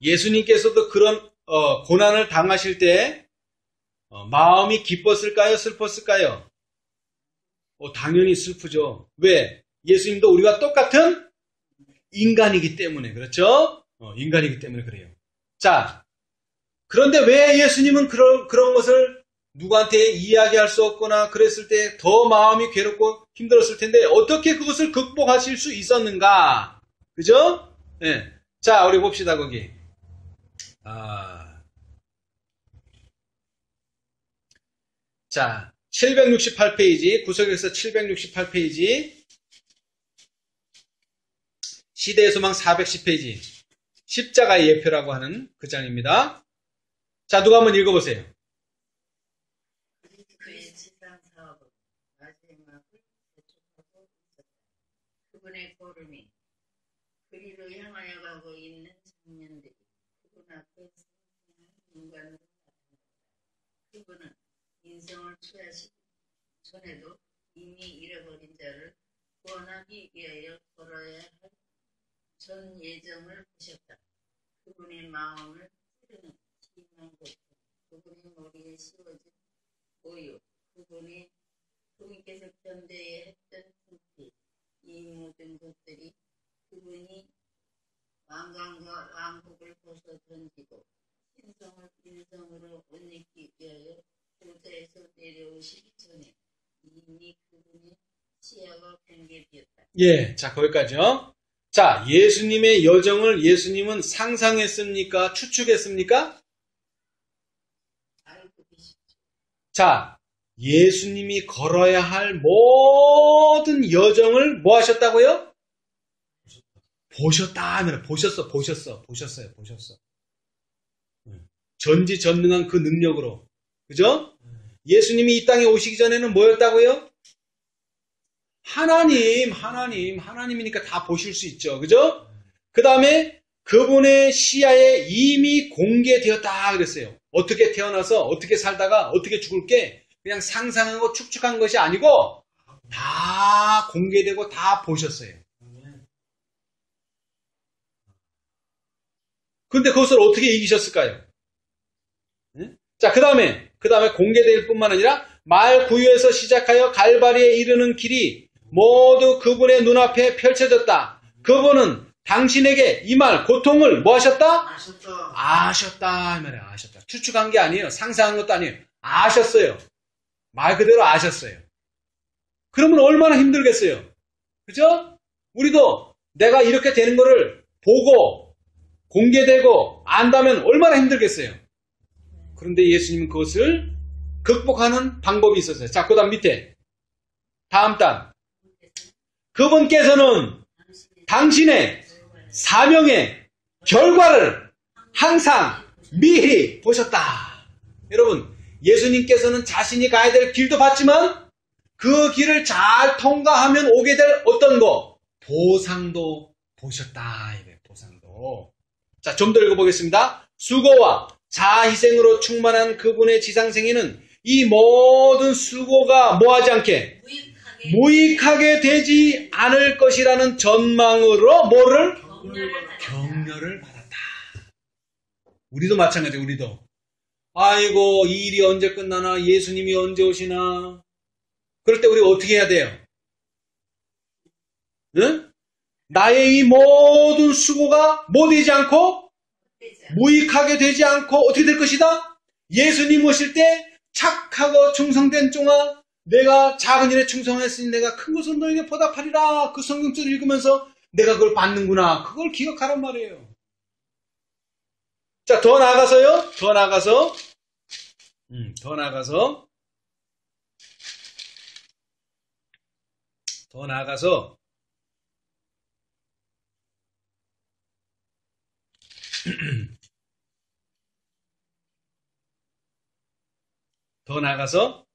예수님께서도 그런 고난을 당하실 때 마음이 기뻤을까요? 슬펐을까요? 당연히 슬프죠. 왜? 예수님도 우리가 똑같은 인간이기 때문에 그렇죠? 인간이기 때문에 그래요. 자, 그런데 왜 예수님은 그런 것을 누구한테 이야기할 수 없거나 그랬을 때 더 마음이 괴롭고 힘들었을 텐데 어떻게 그것을 극복하실 수 있었는가? 그죠? 네. 자, 우리 봅시다 거기. 자, 768페이지, 구석에서 768페이지, 시대의 소망 410페이지, 십자가의 예표라고 하는 그 장입니다. 자, 누가 한번 읽어보세요. 그의 지상 사업은 마지막을 재촉하고 있었다. 그분의 걸음이 그리로 향하여 가고 있는 장면들이 그분 앞에 성장한 인간으로 나타났다. 그분은 인생을 취하시기 전에도 이미 잃어버린 자를 구원하기 위하여 걸어야 할 전 예정을 보셨다. 그분의 마음을 찌르는 심한 고통, 그분의 머리에 씌워진 오유, 그분께서 견뎌야 했던 궁핍, 이 모든 것들이 그분이 왕관과 왕복을 벗어 던지고 신성을 인성으로 옷 입기 위하여 보좌에서 내려오시기 전에 이미 그분의 시야가 변개되었다. 예, 자 거기까지요. 자, 예수님의 여정을 예수님은 상상했습니까? 추측했습니까? 알고 계시죠. 자, 예수님이 걸어야 할 모든 여정을 뭐 하셨다고요? 보셨다 하면 보셨어요. 전지전능한 그 능력으로. 그죠? 예수님이 이 땅에 오시기 전에는 뭐였다고요? 하나님이니까 다 보실 수 있죠. 그죠? 그 다음에 그분의 시야에 이미 공개되었다 그랬어요. 어떻게 태어나서 어떻게 살다가 어떻게 죽을게 그냥 상상하고 축축한 것이 아니고 다 공개되고 다 보셨어요. 근데 그것을 어떻게 이기셨을까요? 자, 그 다음에 공개될 뿐만 아니라 말 구유에서 시작하여 갈바리에 이르는 길이 모두 그분의 눈앞에 펼쳐졌다. 그분은 당신에게 임할 고통을 뭐 하셨다? 아셨다. 이 말이에요. 아셨다. 추측한 게 아니에요. 상상한 것도 아니에요. 아셨어요. 말 그대로 아셨어요. 그러면 얼마나 힘들겠어요. 그죠? 우리도 내가 이렇게 되는 거를 보고 공개되고 안다면 얼마나 힘들겠어요. 그런데 예수님은 그것을 극복하는 방법이 있었어요. 자, 그 다음 밑에 다음 단 그분께서는 당신의 사명의 결과를 항상 미리 보셨다. 여러분, 예수님께서는 자신이 가야 될 길도 봤지만 그 길을 잘 통과하면 오게 될 어떤 거? 보상도 보셨다. 보상도. 자, 좀 더 읽어보겠습니다. 수고와 자희생으로 충만한 그분의 지상생애는 이 모든 수고가 뭐하지 않게? 무익하게 되지 않을 것이라는 전망으로 뭐를? 격려를 받았다. 우리도 마찬가지예요. 우리도. 아이고 이 일이 언제 끝나나? 예수님이 언제 오시나? 그럴 때 우리가 어떻게 해야 돼요? 응? 나의 이 모든 수고가 뭐 되지 않고? 무익하게 되지 않고 어떻게 될 것이다? 예수님 오실 때 착하고 충성된 종아, 내가 작은 일에 충성했으니 내가 큰 것을 너에게 보답하리라. 그 성경책을 읽으면서 내가 그걸 받는구나. 그걸 기억하란 말이에요. 자, 더 나아가서요. 더 나아가서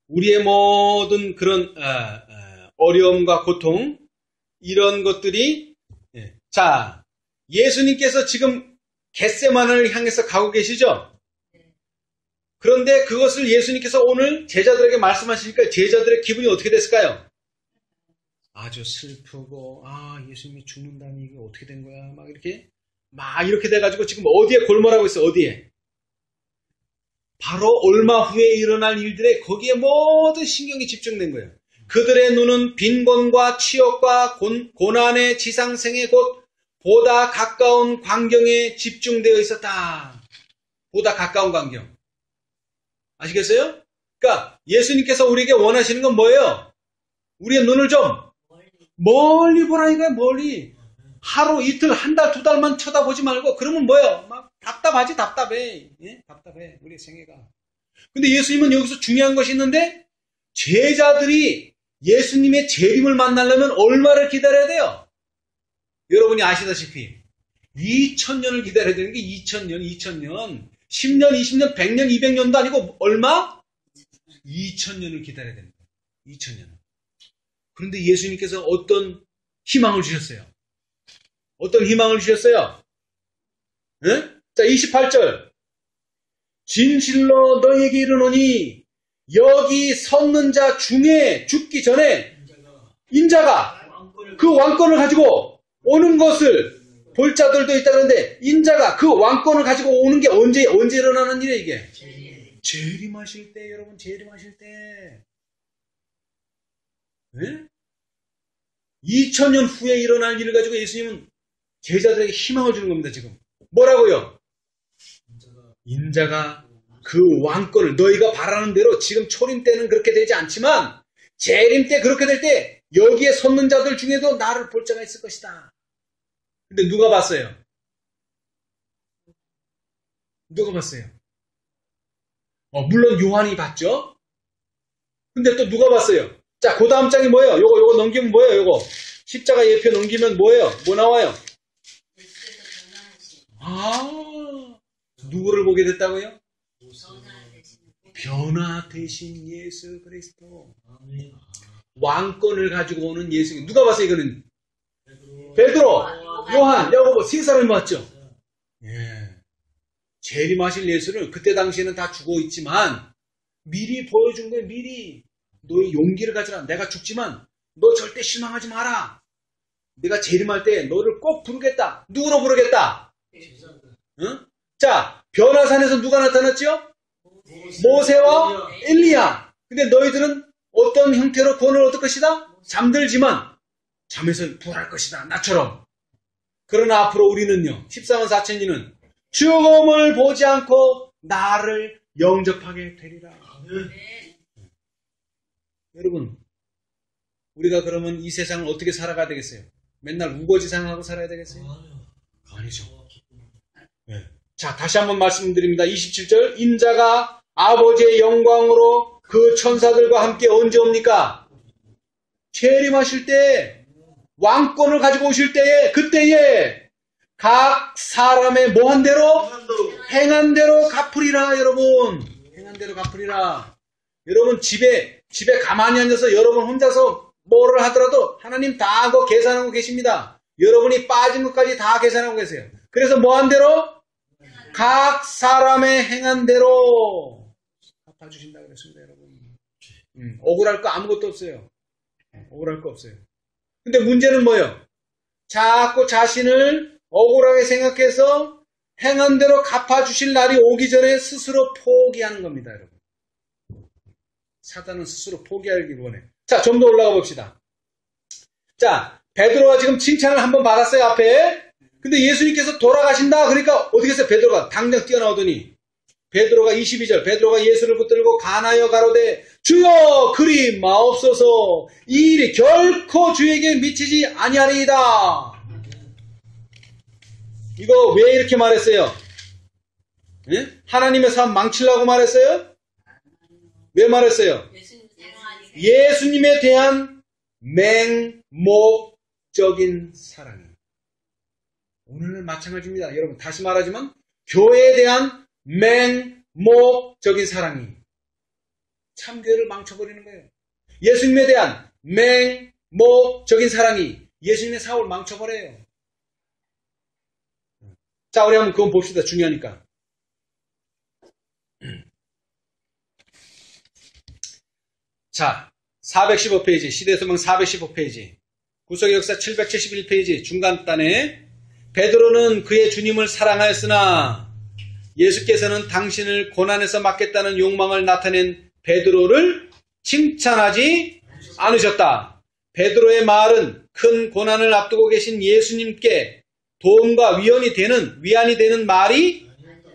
우리의 모든 그런 어려움과 고통 이런 것들이 자, 예수님께서 지금 겟세마네를 향해서 가고 계시죠? 그런데 그것을 예수님께서 오늘 제자들에게 말씀하시니까 제자들의 기분이 어떻게 됐을까요? 아주 슬프고 예수님이 죽는다니 이게 어떻게 된 거야? 막 이렇게 돼가지고 지금 어디에 골몰하고 있어? 어디에? 바로 얼마 후에 일어날 일들에 거기에 모든 신경이 집중된 거예요. 그들의 눈은 빈곤과 치욕과 고난의 지상생의 곧 보다 가까운 광경에 집중되어 있었다. 보다 가까운 광경. 아시겠어요? 그러니까 예수님께서 우리에게 원하시는 건 뭐예요? 우리의 눈을 좀 멀리 보라니까요. 멀리. 하루 이틀 한 달 두 달만 쳐다보지 말고 그러면 뭐예요? 막 답답하지. 답답해. 예? 답답해. 우리의 생애가. 근데 예수님은 여기서 중요한 것이 있는데 제자들이 예수님의 재림을 만나려면 얼마를 기다려야 돼요? 여러분이 아시다시피 2000년을 기다려야 되는 게 2000년 10년, 20년, 100년, 200년도 아니고 얼마? 2000년을 기다려야 됩니다. 2000년. 그런데 예수님께서 어떤 희망을 주셨어요? 어떤 희망을 주셨어요? 네? 자, 28절. 진실로 너희에게 이르노니 여기 섰는 자 중에 죽기 전에 인자가 그 왕권을 가지고 오는 것을 볼 자들도 있다 그러는데 인자가 그 왕권을 가지고 오는 게 언제 일어나는 일이에요 이게? 재림하실 때 여러분 재림하실 때 네? 2000년 후에 일어날 일을 가지고 예수님은 제자들에게 희망을 주는 겁니다 지금. 뭐라고요? 인자가 그 왕권을 너희가 바라는 대로 지금 초림 때는 그렇게 되지 않지만 재림 때 그렇게 될 때 여기에 섰는 자들 중에도 나를 볼 자가 있을 것이다. 근데 누가 봤어요? 누가 봤어요? 물론 요한이 봤죠. 근데 또 누가 봤어요? 자, 그 다음 장이 뭐예요? 요거 넘기면 뭐예요? 요거 십자가 예표 넘기면 뭐예요? 뭐 나와요? 누구를 보게 됐다고요? 변화되신 예수 그리스도. 왕권을 가지고 오는 예수. 누가 봤어요 이거는? 베드로, 요한, 야고보 세 사람이 봤죠. 예. 재림하실 예수를 그때 당시에는 다 죽어 있지만 미리 보여준 거예요. 미리 너의 용기를 가지라. 내가 죽지만 너 절대 실망하지 마라. 내가 재림할 때 너를 꼭 부르겠다. 누구로 부르겠다? 응? 자, 변화산에서 누가 나타났죠? 모세와 엘리야. 근데 너희들은 어떤 형태로 구원을 얻을 것이다? 잠들지만 잠에서 부활할 것이다. 나처럼. 그러나 앞으로 우리는요. 14만 4천리는 죽음을 보지 않고 나를 영접하게 되리라. 여러분, 우리가 그러면 이 세상을 어떻게 살아가야 되겠어요? 맨날 우거지상하고 살아야 되겠어요? 아니죠. 네. 자, 다시 한번 말씀드립니다. 27절. 인자가 아버지의 영광으로 그 천사들과 함께 언제 옵니까? 재림하실 때, 왕권을 가지고 오실 때에, 그때에 각 사람의 뭐한 대로? 행한 대로 갚으리라, 여러분. 행한 대로 갚으리라. 여러분 집에 가만히 앉아서 여러분 혼자서 뭐를 하더라도 하나님 다 하고 계산하고 계십니다. 여러분이 빠진 것까지 다 계산하고 계세요. 그래서 뭐 한 대로? 각 사람의 행한 대로 갚아주신다 그랬습니다, 여러분. 억울할 거 아무것도 없어요. 억울할 거 없어요. 근데 문제는 뭐예요? 자꾸 자신을 억울하게 생각해서 행한 대로 갚아주실 날이 오기 전에 스스로 포기하는 겁니다, 여러분. 사단은 스스로 포기하길 원해. 자, 좀 더 올라가 봅시다. 자, 베드로가 지금 칭찬을 한번 받았어요, 앞에. 근데 예수님께서 돌아가신다. 그러니까 어떻게 했어요? 베드로가 당장 뛰어나오더니 베드로가 22절 베드로가 예수를 붙들고 간하여 가로되 주여 그리 마옵소서 이 일이 결코 주에게 미치지 아니하리이다. 이거 왜 이렇게 말했어요? 예? 하나님의 삶 망치려고 말했어요? 왜 말했어요? 예수님에 대한 맹목적인 사랑이. 오늘은 마찬가지입니다. 여러분 다시 말하지만 교회에 대한 맹목적인 사랑이 참교회를 망쳐버리는 거예요. 예수님에 대한 맹목적인 사랑이 예수님의 사업을 망쳐버려요. 자, 우리 한번 그건 봅시다. 중요하니까. 자, 415페이지, 시대소망 415페이지, 구속의 역사 771페이지 중간단에 베드로는 그의 주님을 사랑하였으나 예수께서는 당신을 고난에서 막겠다는 욕망을 나타낸 베드로를 칭찬하지 않으셨다. 베드로의 말은 큰 고난을 앞두고 계신 예수님께 도움과 위안이 되는 말이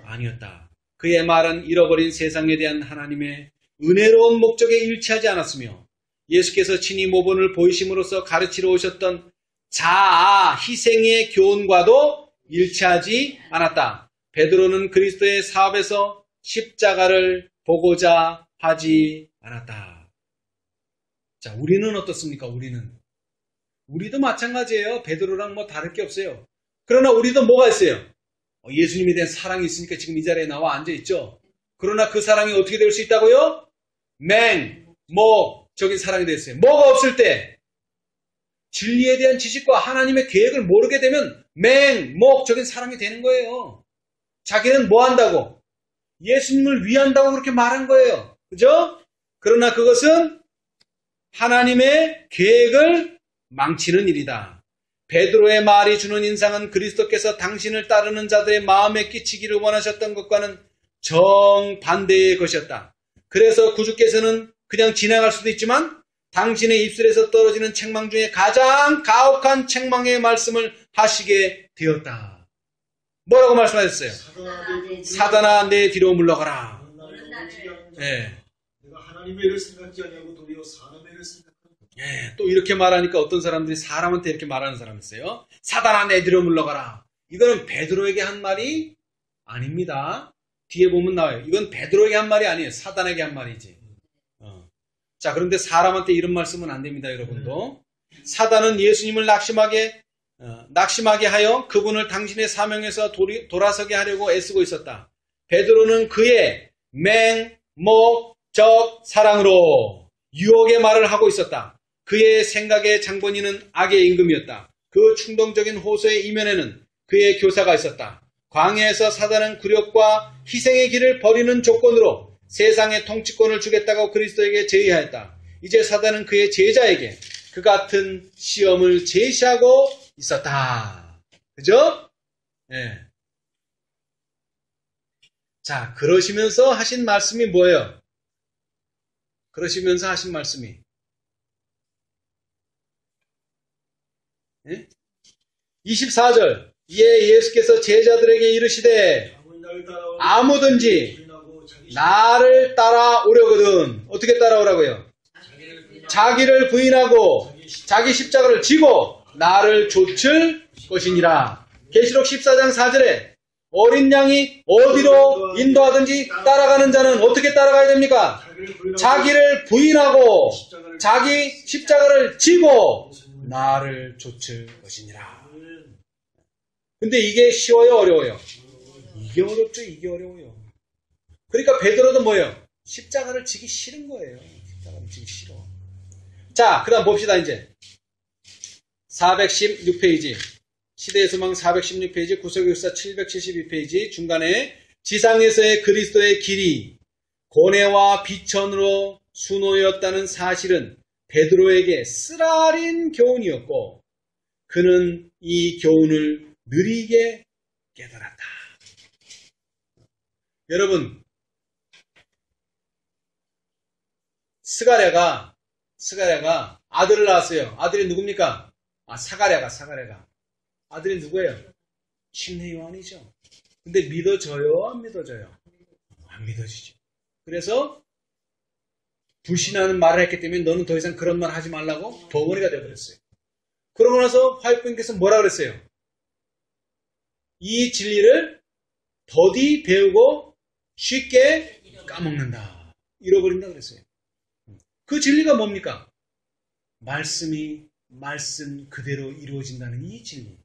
아니었다. 그의 말은 잃어버린 세상에 대한 하나님의 은혜로운 목적에 일치하지 않았으며 예수께서 친히 모본을 보이심으로써 가르치러 오셨던 자아 희생의 교훈과도 일치하지 않았다. 베드로는 그리스도의 사업에서 십자가를 보고자 하지 않았다. 자, 우리는 어떻습니까? 우리도 마찬가지예요. 베드로랑 뭐 다를 게 없어요. 그러나 우리도 뭐가 있어요? 예수님에 대한 사랑이 있으니까 지금 이 자리에 나와 앉아있죠. 그러나 그 사랑이 어떻게 될 수 있다고요? 맹목적인 사랑이 됐어요. 뭐가 없을 때? 진리에 대한 지식과 하나님의 계획을 모르게 되면 맹목적인 사랑이 되는 거예요. 자기는 뭐 한다고? 예수님을 위한다고 그렇게 말한 거예요. 그죠? 그러나 그것은 하나님의 계획을 망치는 일이다. 베드로의 말이 주는 인상은 그리스도께서 당신을 따르는 자들의 마음에 끼치기를 원하셨던 것과는 정반대의 것이었다. 그래서 구주께서는 그냥 지나갈 수도 있지만 당신의 입술에서 떨어지는 책망 중에 가장 가혹한 책망의 말씀을 하시게 되었다. 뭐라고 말씀하셨어요? 사단아 내 뒤로 물러가라. 네. 내가 하나님의 일을 생각지 아니하고 도리어 사람의 일을 생각하는. 네. 또 이렇게 말하니까 어떤 사람들이 사람한테 이렇게 말하는 사람이 있어요. 사단아 내 뒤로 물러가라. 이거는 베드로에게 한 말이 아닙니다. 뒤에 보면 나와요. 이건 베드로에게 한 말이 아니에요. 사단에게 한 말이지. 자, 그런데 사람한테 이런 말씀은 안 됩니다, 여러분도. 사단은 예수님을 낙심하게 하여 그분을 당신의 사명에서 돌아서게 하려고 애쓰고 있었다. 베드로는 그의 맹목적 사랑으로 유혹의 말을 하고 있었다. 그의 생각의 장본인은 악의 임금이었다. 그 충동적인 호소의 이면에는 그의 교사가 있었다. 광야에서 사단은 굴욕과 희생의 길을 버리는 조건으로 세상의 통치권을 주겠다고 그리스도에게 제의하였다. 이제 사단은 그의 제자에게 그 같은 시험을 제시하고 있었다. 그죠? 네. 자, 그러시면서 하신 말씀이 뭐예요? 그러시면서 하신 말씀이 네? 24절 이에 예수께서 제자들에게 이르시되 아무든지 나를 따라오려거든 어떻게 따라오라고요? 자기를 부인하고 자기 십자가를 지고 나를 좇을 것이니라. 계시록 14장 4절에 어린 양이 어디로 인도하든지 따라가는 자는 어떻게 따라가야 됩니까? 자기를 부인하고 자기 십자가를 지고 나를 좇을 것이니라. 근데 이게 쉬워요? 어려워요? 이게 어렵죠. 이게 어려워요. 그러니까 베드로도 뭐예요? 십자가를 지기 싫은 거예요. 십자가를 지기 싫어. 자, 그 다음 봅시다 이제. 416페이지. 시대의 소망 416페이지, 구속의 역사 772페이지 중간에 지상에서의 그리스도의 길이 고뇌와 비천으로 수놓였다는 사실은 베드로에게 쓰라린 교훈이었고 그는 이 교훈을 느리게 깨달았다. 여러분, 스가랴가 아들을 낳았어요. 아들이 누굽니까? 사가랴가. 아들이 누구예요? 침례 요한이죠. 근데 믿어져요? 안 믿어져요? 안 믿어지죠. 그래서 불신하는 말을 했기 때문에 너는 더 이상 그런 말 하지 말라고 덩어리가 되어버렸어요. 그러고 나서 화요일부님께서 뭐라 그랬어요? 이 진리를 더디 배우고 쉽게 까먹는다. 잃어버린다 그랬어요. 그 진리가 뭡니까? 말씀이 말씀 그대로 이루어진다는 이 진리.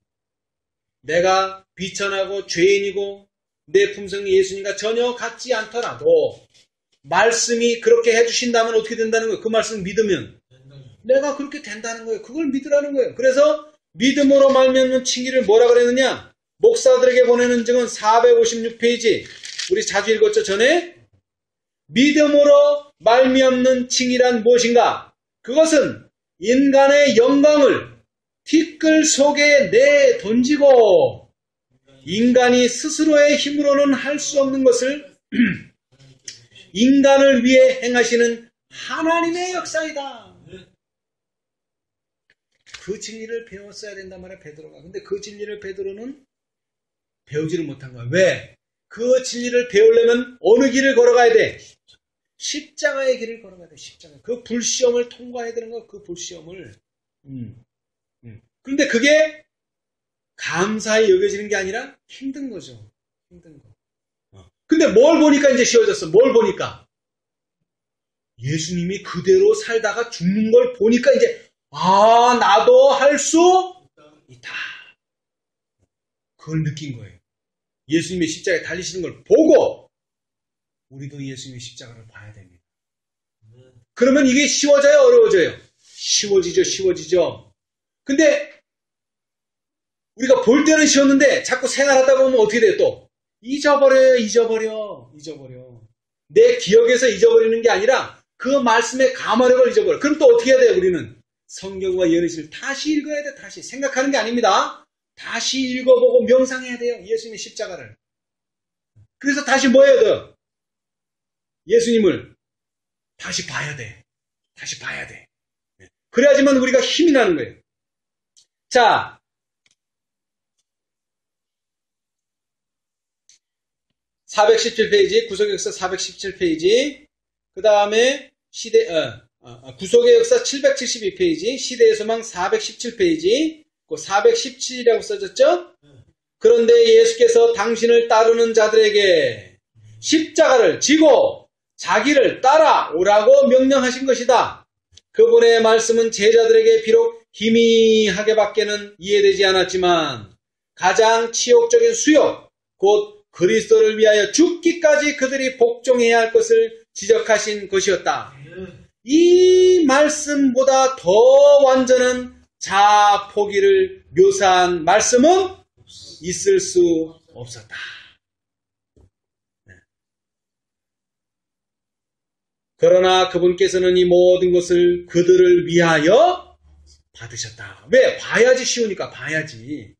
내가 비천하고 죄인이고 내 품성이 예수님과 전혀 같지 않더라도 말씀이 그렇게 해주신다면 어떻게 된다는 거예요? 그 말씀을 믿으면 내가 그렇게 된다는 거예요. 그걸 믿으라는 거예요. 그래서 믿음으로 말미암는 칭의를 뭐라 그랬느냐? 목사들에게 보내는 증은 456페이지. 우리 자주 읽었죠, 전에? 믿음으로 말미암는 칭의란 무엇인가? 그것은 인간의 영광을 티끌 속에 내던지고 인간이 스스로의 힘으로는 할 수 없는 것을 인간을 위해 행하시는 하나님의 역사이다. 그 진리를 배웠어야 된단 말이야, 베드로가. 근데 그 진리를 베드로는 배우지를 못한 거야. 왜? 그 진리를 배우려면 어느 길을 걸어가야 돼? 십자가의 길을 걸어가야 돼. 십자가. 그 불시험을 통과해야 되는 거야. 그 불시험을. 그런데 그게 감사히 여겨지는 게 아니라 힘든 거죠. 힘든 거. 근데 뭘 보니까 이제 쉬워졌어? 뭘 보니까? 예수님이 그대로 살다가 죽는 걸 보니까 이제 나도 할 수 있다. 그걸 느낀 거예요. 예수님의 십자가에 달리시는 걸 보고 우리도 예수님의 십자가를 봐야 됩니다. 그러면 이게 쉬워져요? 어려워져요? 쉬워지죠. 근데 우리가 볼 때는 쉬웠는데 자꾸 생활하다 보면 어떻게 돼요? 또 잊어버려요. 내 기억에서 잊어버리는 게 아니라 그 말씀의 감화력을 잊어버려. 그럼 또 어떻게 해야 돼요? 우리는 성경과 예언을 다시 읽어야 돼. 다시 생각하는 게 아닙니다. 다시 읽어보고 명상해야 돼요. 예수님의 십자가를. 그래서 다시 뭐 해야 돼요? 예수님을 다시 봐야 돼. 그래야지만 우리가 힘이 나는 거예요. 자, 417페이지, 구속의 역사 417페이지, 그 다음에 구속의 역사 772페이지, 시대의 소망 417페이지, 그 417이라고 써졌죠? 그런데 예수께서 당신을 따르는 자들에게 십자가를 지고 자기를 따라오라고 명령하신 것이다. 그분의 말씀은 제자들에게 비록 희미하게밖에는 이해되지 않았지만 가장 치욕적인 수욕, 곧 그리스도를 위하여 죽기까지 그들이 복종해야 할 것을 지적하신 것이었다. 이 말씀보다 더 완전한 자아 포기를 묘사한 말씀은 있을 수 없었다. 그러나 그분께서는 이 모든 것을 그들을 위하여 받으셨다. 왜? 봐야지 쉬우니까 봐야지.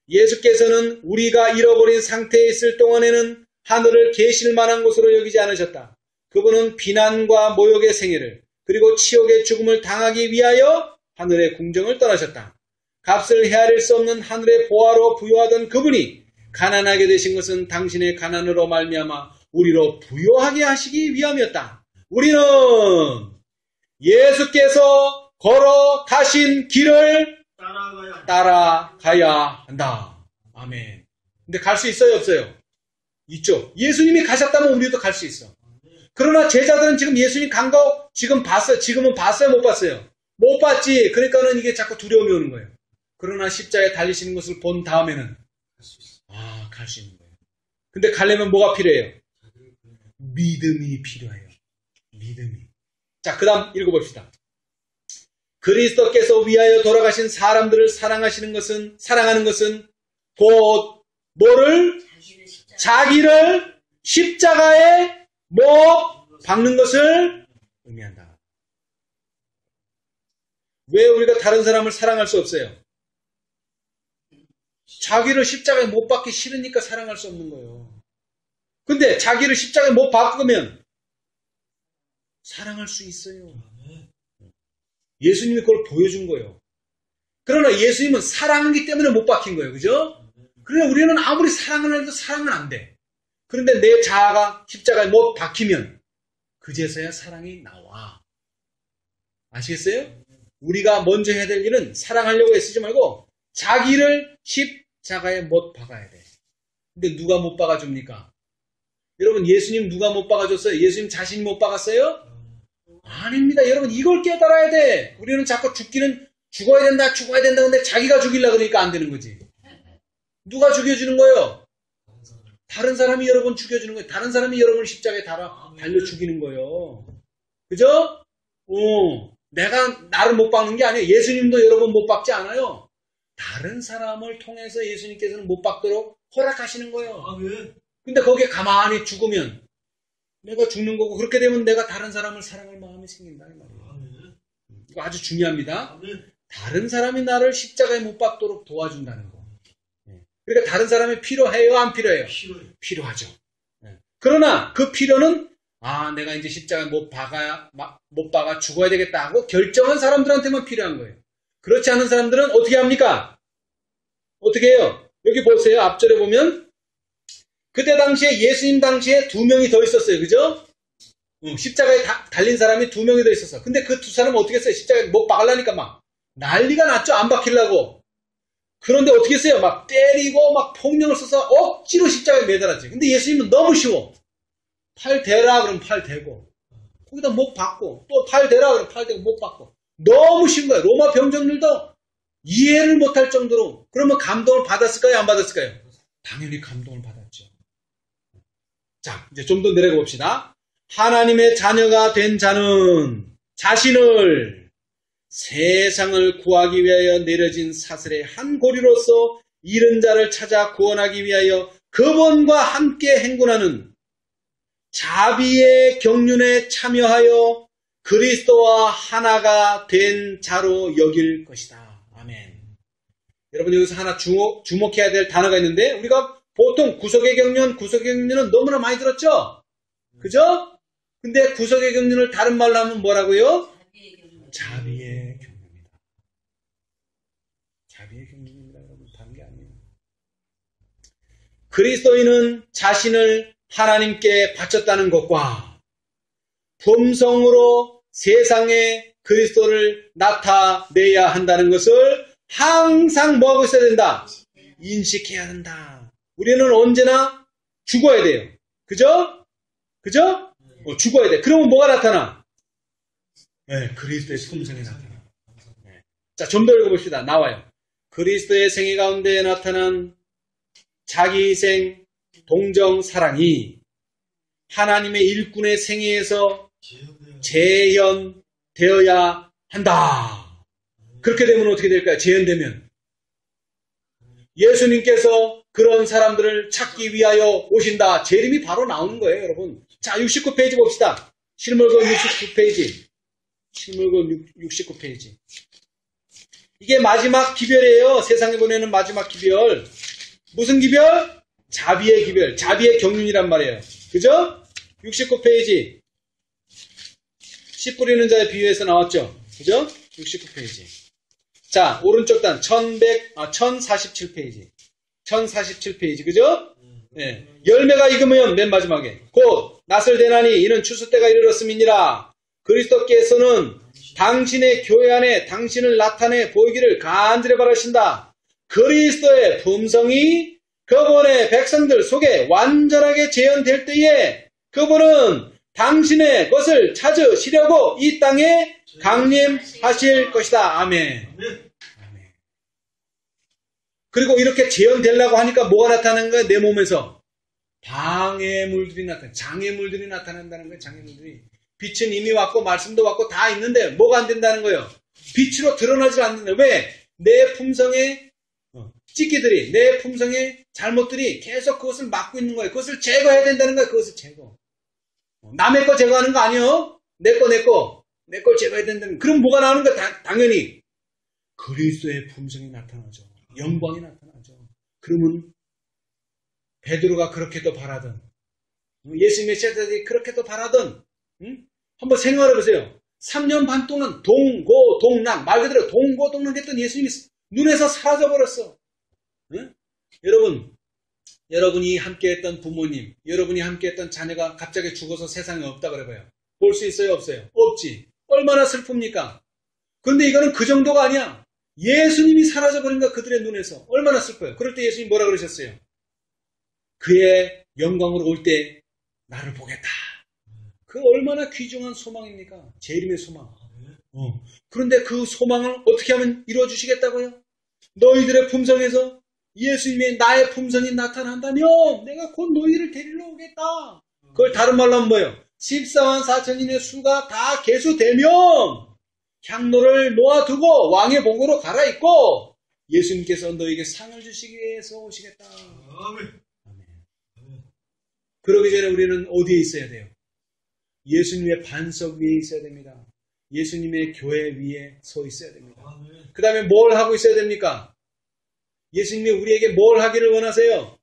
예수께서는 우리가 잃어버린 상태에 있을 동안에는 하늘을 계실 만한 곳으로 여기지 않으셨다. 그분은 비난과 모욕의 생애를 그리고 치욕의 죽음을 당하기 위하여 하늘의 궁정을 떠나셨다. 값을 헤아릴 수 없는 하늘의 보화로 부유하던 그분이 가난하게 되신 것은 당신의 가난으로 말미암아 우리로 부유하게 하시기 위함이었다. 우리는 예수께서 걸어가신 길을 따라가야 한다. 아멘. 근데 갈 수 있어요, 없어요? 있죠. 예수님이 가셨다면 우리도 갈 수 있어. 그러나 제자들은 지금 예수님 간 거 지금 봤어요. 지금은 봤어요, 못 봤어요? 못 봤지. 그러니까는 이게 자꾸 두려움이 오는 거예요. 그러나 십자가에 달리시는 것을 본 다음에는 갈 수 있는 거예요. 근데 가려면 뭐가 필요해요? 믿음이 필요해요. 믿음이. 자, 그 다음 읽어봅시다. 그리스도께서 위하여 돌아가신 사람들을 사랑하는 것은 곧 뭐를? 자기를 십자가에 못 박는 것을 의미한다. 왜 우리가 다른 사람을 사랑할 수 없어요? 자기를 십자가에 못 박기 싫으니까 사랑할 수 없는 거예요. 근데 자기를 십자가에 못 박으면 사랑할 수 있어요. 예수님이 그걸 보여준 거예요. 그러나 예수님은 사랑하기 때문에 못 박힌 거예요. 그죠? 그러나 우리는 아무리 사랑을 해도 사랑은 안 돼. 그런데 내 자아가 십자가에 못 박히면 그제서야 사랑이 나와. 아시겠어요? 우리가 먼저 해야 될 일은 사랑하려고 애쓰지 말고 자기를 십자가에 못 박아야 돼. 근데 누가 못 박아줍니까? 여러분, 예수님 누가 못 박아줬어요? 예수님 자신이 못 박았어요? 아닙니다. 여러분, 이걸 깨달아야 돼. 우리는 자꾸 죽어야 된다. 근데 자기가 죽이려고 그러니까 안 되는 거지. 누가 죽여주는 거예요? 다른 사람이 여러분 죽여주는 거예요. 다른 사람이 여러분을 십자가에 달려 죽이는 거예요. 그죠? 내가 나를 못 박는 게 아니에요. 예수님도 여러분 못 박지 않아요. 다른 사람을 통해서 예수님께서는 못 박도록 허락하시는 거예요. 근데 거기에 가만히 죽으면 내가 죽는 거고, 그렇게 되면 내가 다른 사람을 사랑할 마음이 생긴다 이 말이에요. 이거 아주 중요합니다. 다른 사람이 나를 십자가에 못 박도록 도와준다는 거. 그러니까 다른 사람이 필요해요, 안 필요해요? 필요하죠. 그러나 그 필요는 내가 이제 십자가에 못 박아 죽어야 되겠다 하고 결정한 사람들한테만 필요한 거예요. 그렇지 않은 사람들은 어떻게 합니까? 어떻게 해요? 여기 보세요. 앞절에 보면 그때 당시에 예수님 당시에 2명이 더 있었어요. 그죠? 십자가에 달린 사람이 2명이 더 있었어. 근데 그 2사람은 어떻게 했어요? 십자가에 못 박으려니까 막 난리가 났죠. 안 박히려고. 그런데 어떻게 했어요? 막 때리고 막 폭력을 써서 억지로 십자가에 매달았지. 근데 예수님은 너무 쉬워. 팔 대라 그러면 팔 대고, 거기다 못 박고, 또 팔 대라 그러면 팔 대고 못 박고. 너무 쉬운 거예요. 로마 병정들도 이해를 못할 정도로. 그러면 감동을 받았을까요? 안 받았을까요? 당연히 감동을 받았죠. 자, 이제 좀 더 내려가 봅시다. 하나님의 자녀가 된 자는 자신을 세상을 구하기 위하여 내려진 사슬의 한 고리로서 잃은 자를 찾아 구원하기 위하여 그분과 함께 행군하는 자비의 경륜에 참여하여 그리스도와 하나가 된 자로 여길 것이다. 아멘. 여러분, 여기서 하나 주목해야 될 단어가 있는데, 우리가 보통 구속의 경륜은 너무나 많이 들었죠? 그죠? 근데 구속의 경륜을 다른 말로 하면 뭐라고요? 자비의 경륜입니다. 자비의 경륜입니다. 여러분, 다른 게 아니에요. 그리스도인은 자신을 하나님께 바쳤다는 것과 품성으로 세상에 그리스도를 나타내야 한다는 것을 항상 뭐하고 있어야 된다? 인식해야 한다. 우리는 언제나 죽어야 돼요. 그죠? 그죠? 죽어야 돼. 그러면 뭐가 나타나? 네, 그리스도의 품성이 나타나. 네. 자, 좀 더 읽어봅시다. 나와요. 그리스도의 생애 가운데 나타난 자기희생, 동정, 사랑이 하나님의 일꾼의 생애에서 재현되어야 한다. 그렇게 되면 어떻게 될까요? 재현되면 예수님께서 그런 사람들을 찾기 위하여 오신다. 재림이 바로 나오는 거예요, 여러분. 자, 69페이지 봅시다. 실물권 69페이지. 실물권 69페이지. 이게 마지막 기별이에요. 세상에 보내는 마지막 기별. 무슨 기별? 자비의 기별. 자비의 경륜이란 말이에요. 그죠? 69페이지. 씨 뿌리는 자의 비유에서 나왔죠? 그죠? 69페이지. 자, 오른쪽 단 1047페이지. 1047페이지. 그죠? 네. 열매가 익으면 맨 마지막에 곧 낫을 대나니 이는 추수 때가 이르렀음이니라. 그리스도께서는 당신의 교회 안에 당신을 나타내 보이기를 간절히 바라신다. 그리스도의 품성이 그분의 백성들 속에 완전하게 재현될 때에 그분은 당신의 것을 찾으시려고 이 땅에 강림하실 것이다. 아멘. 아멘. 그리고 이렇게 재현되려고 하니까 뭐가 나타나는 거예요? 내 몸에서 방해물들이 장애물들이 나타난다는 거예요. 장애물들이. 빛은 이미 왔고 말씀도 왔고 다 있는데 뭐가 안 된다는 거예요? 빛으로 드러나질 않는다. 왜? 내 품성의 찌끼들이, 내 품성의 잘못들이 계속 그것을 막고 있는 거예요. 그것을 제거해야 된다는 거예요. 그것을 제거. 남의 거 제거하는 거 아니에요. 내 걸 제거해야 된다는. 그럼 뭐가 나오는 거야? 당연히 그리스도의 품성이 나타나죠. 영광이 나타나죠. 그러면 베드로가 그렇게도 바라던, 예수님의 제자들이 그렇게도 바라던, 한번 생각해 보세요. 3년 반 동안 동고동락, 말 그대로 동고동락했던 예수님이 눈에서 사라져버렸어. 여러분이 함께했던 부모님, 여러분이 함께했던 자녀가 갑자기 죽어서 세상에 없다 그래봐요. 볼 수 있어요? 없어요? 없지. 얼마나 슬픕니까? 그런데 이거는 그 정도가 아니야. 예수님이 사라져버린 거야, 그들의 눈에서. 얼마나 슬퍼요. 그럴 때 예수님이 뭐라 그러셨어요? 그의 영광으로 올 때 나를 보겠다. 그 얼마나 귀중한 소망입니까? 재림의 소망. 그런데 그 소망을 어떻게 하면 이루어주시겠다고요? 너희들의 품성에서 예수님의 나의 품성이 나타난다면 내가 곧 너희를 데리러 오겠다. 그걸 다른 말로 하면 뭐예요? 14만 4천인의 수가 다 계수되면 향로를 놓아두고 왕의 복으로 갈아입고 예수님께서 너에게 상을 주시기 위해서 오시겠다. 아멘. 그러기 전에 우리는 어디에 있어야 돼요? 예수님의 반석 위에 있어야 됩니다. 예수님의 교회 위에 서 있어야 됩니다. 그 다음에 뭘 하고 있어야 됩니까? 예수님이 우리에게 뭘 하기를 원하세요?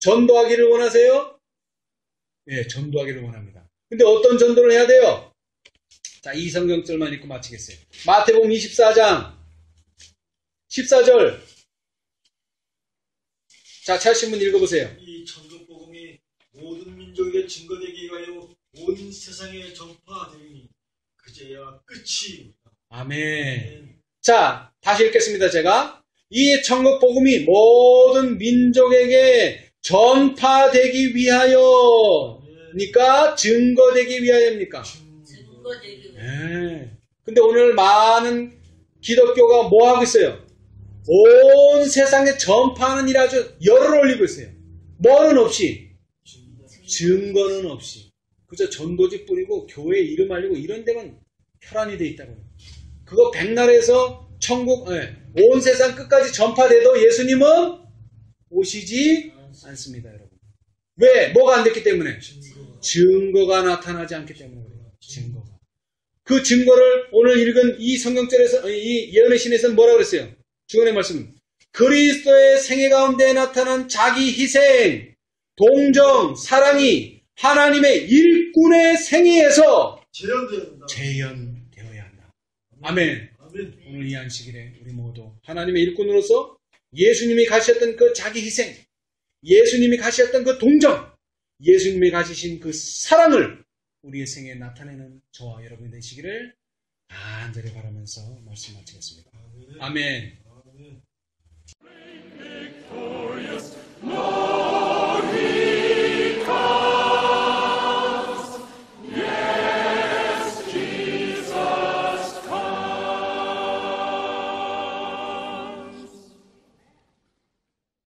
전도하기를 원하세요? 네, 전도하기를 원합니다. 근데 어떤 전도를 해야 돼요? 자, 이 성경절만 읽고 마치겠어요. 마태복음 24장 14절. 자, 찾으신 분 읽어보세요. 이 천국복음이 모든 민족에게 증거되기 위하여 온 세상에 전파되니 그제야 끝이. 아멘. 자, 다시 읽겠습니다. 제가 이 천국복음이 모든 민족에게 전파되기 위하여니까 증거되기 위하여입니까? 증거되기 위하여. 네. 근데 오늘 많은 기독교가 뭐 하고 있어요? 온 세상에 전파하는 일 아주 열을 올리고 있어요. 뭐는 없이, 증거는 없이. 그저 전도지 뿌리고 교회 이름 알리고 이런 데만 혈안이 돼 있다고요. 그거 백날에서 천국, 온 세상 끝까지 전파돼도 예수님은 오시지 않습니다, 여러분. 왜? 뭐가 안 됐기 때문에? 증거가 나타나지 않기 때문에 그래요. 증거가. 그 증거를 오늘 읽은 이 성경절에서, 이 예언의 신에서는 뭐라고 그랬어요? 주간의 말씀. 그리스도의 생애 가운데 나타난 자기 희생, 동정, 사랑이 하나님의 일꾼의 생애에서 재현되어야 한다. 아멘. 오늘 이 안식일에 우리 모두 하나님의 일꾼으로서 예수님이 가셨던 그 자기 희생, 예수님이 가셨던 그 동정, 예수님이 가지신 그 사랑을 우리의 생애에 나타내는 저와 여러분이 되시기를 간절히 바라면서 말씀 마치겠습니다. 아멘.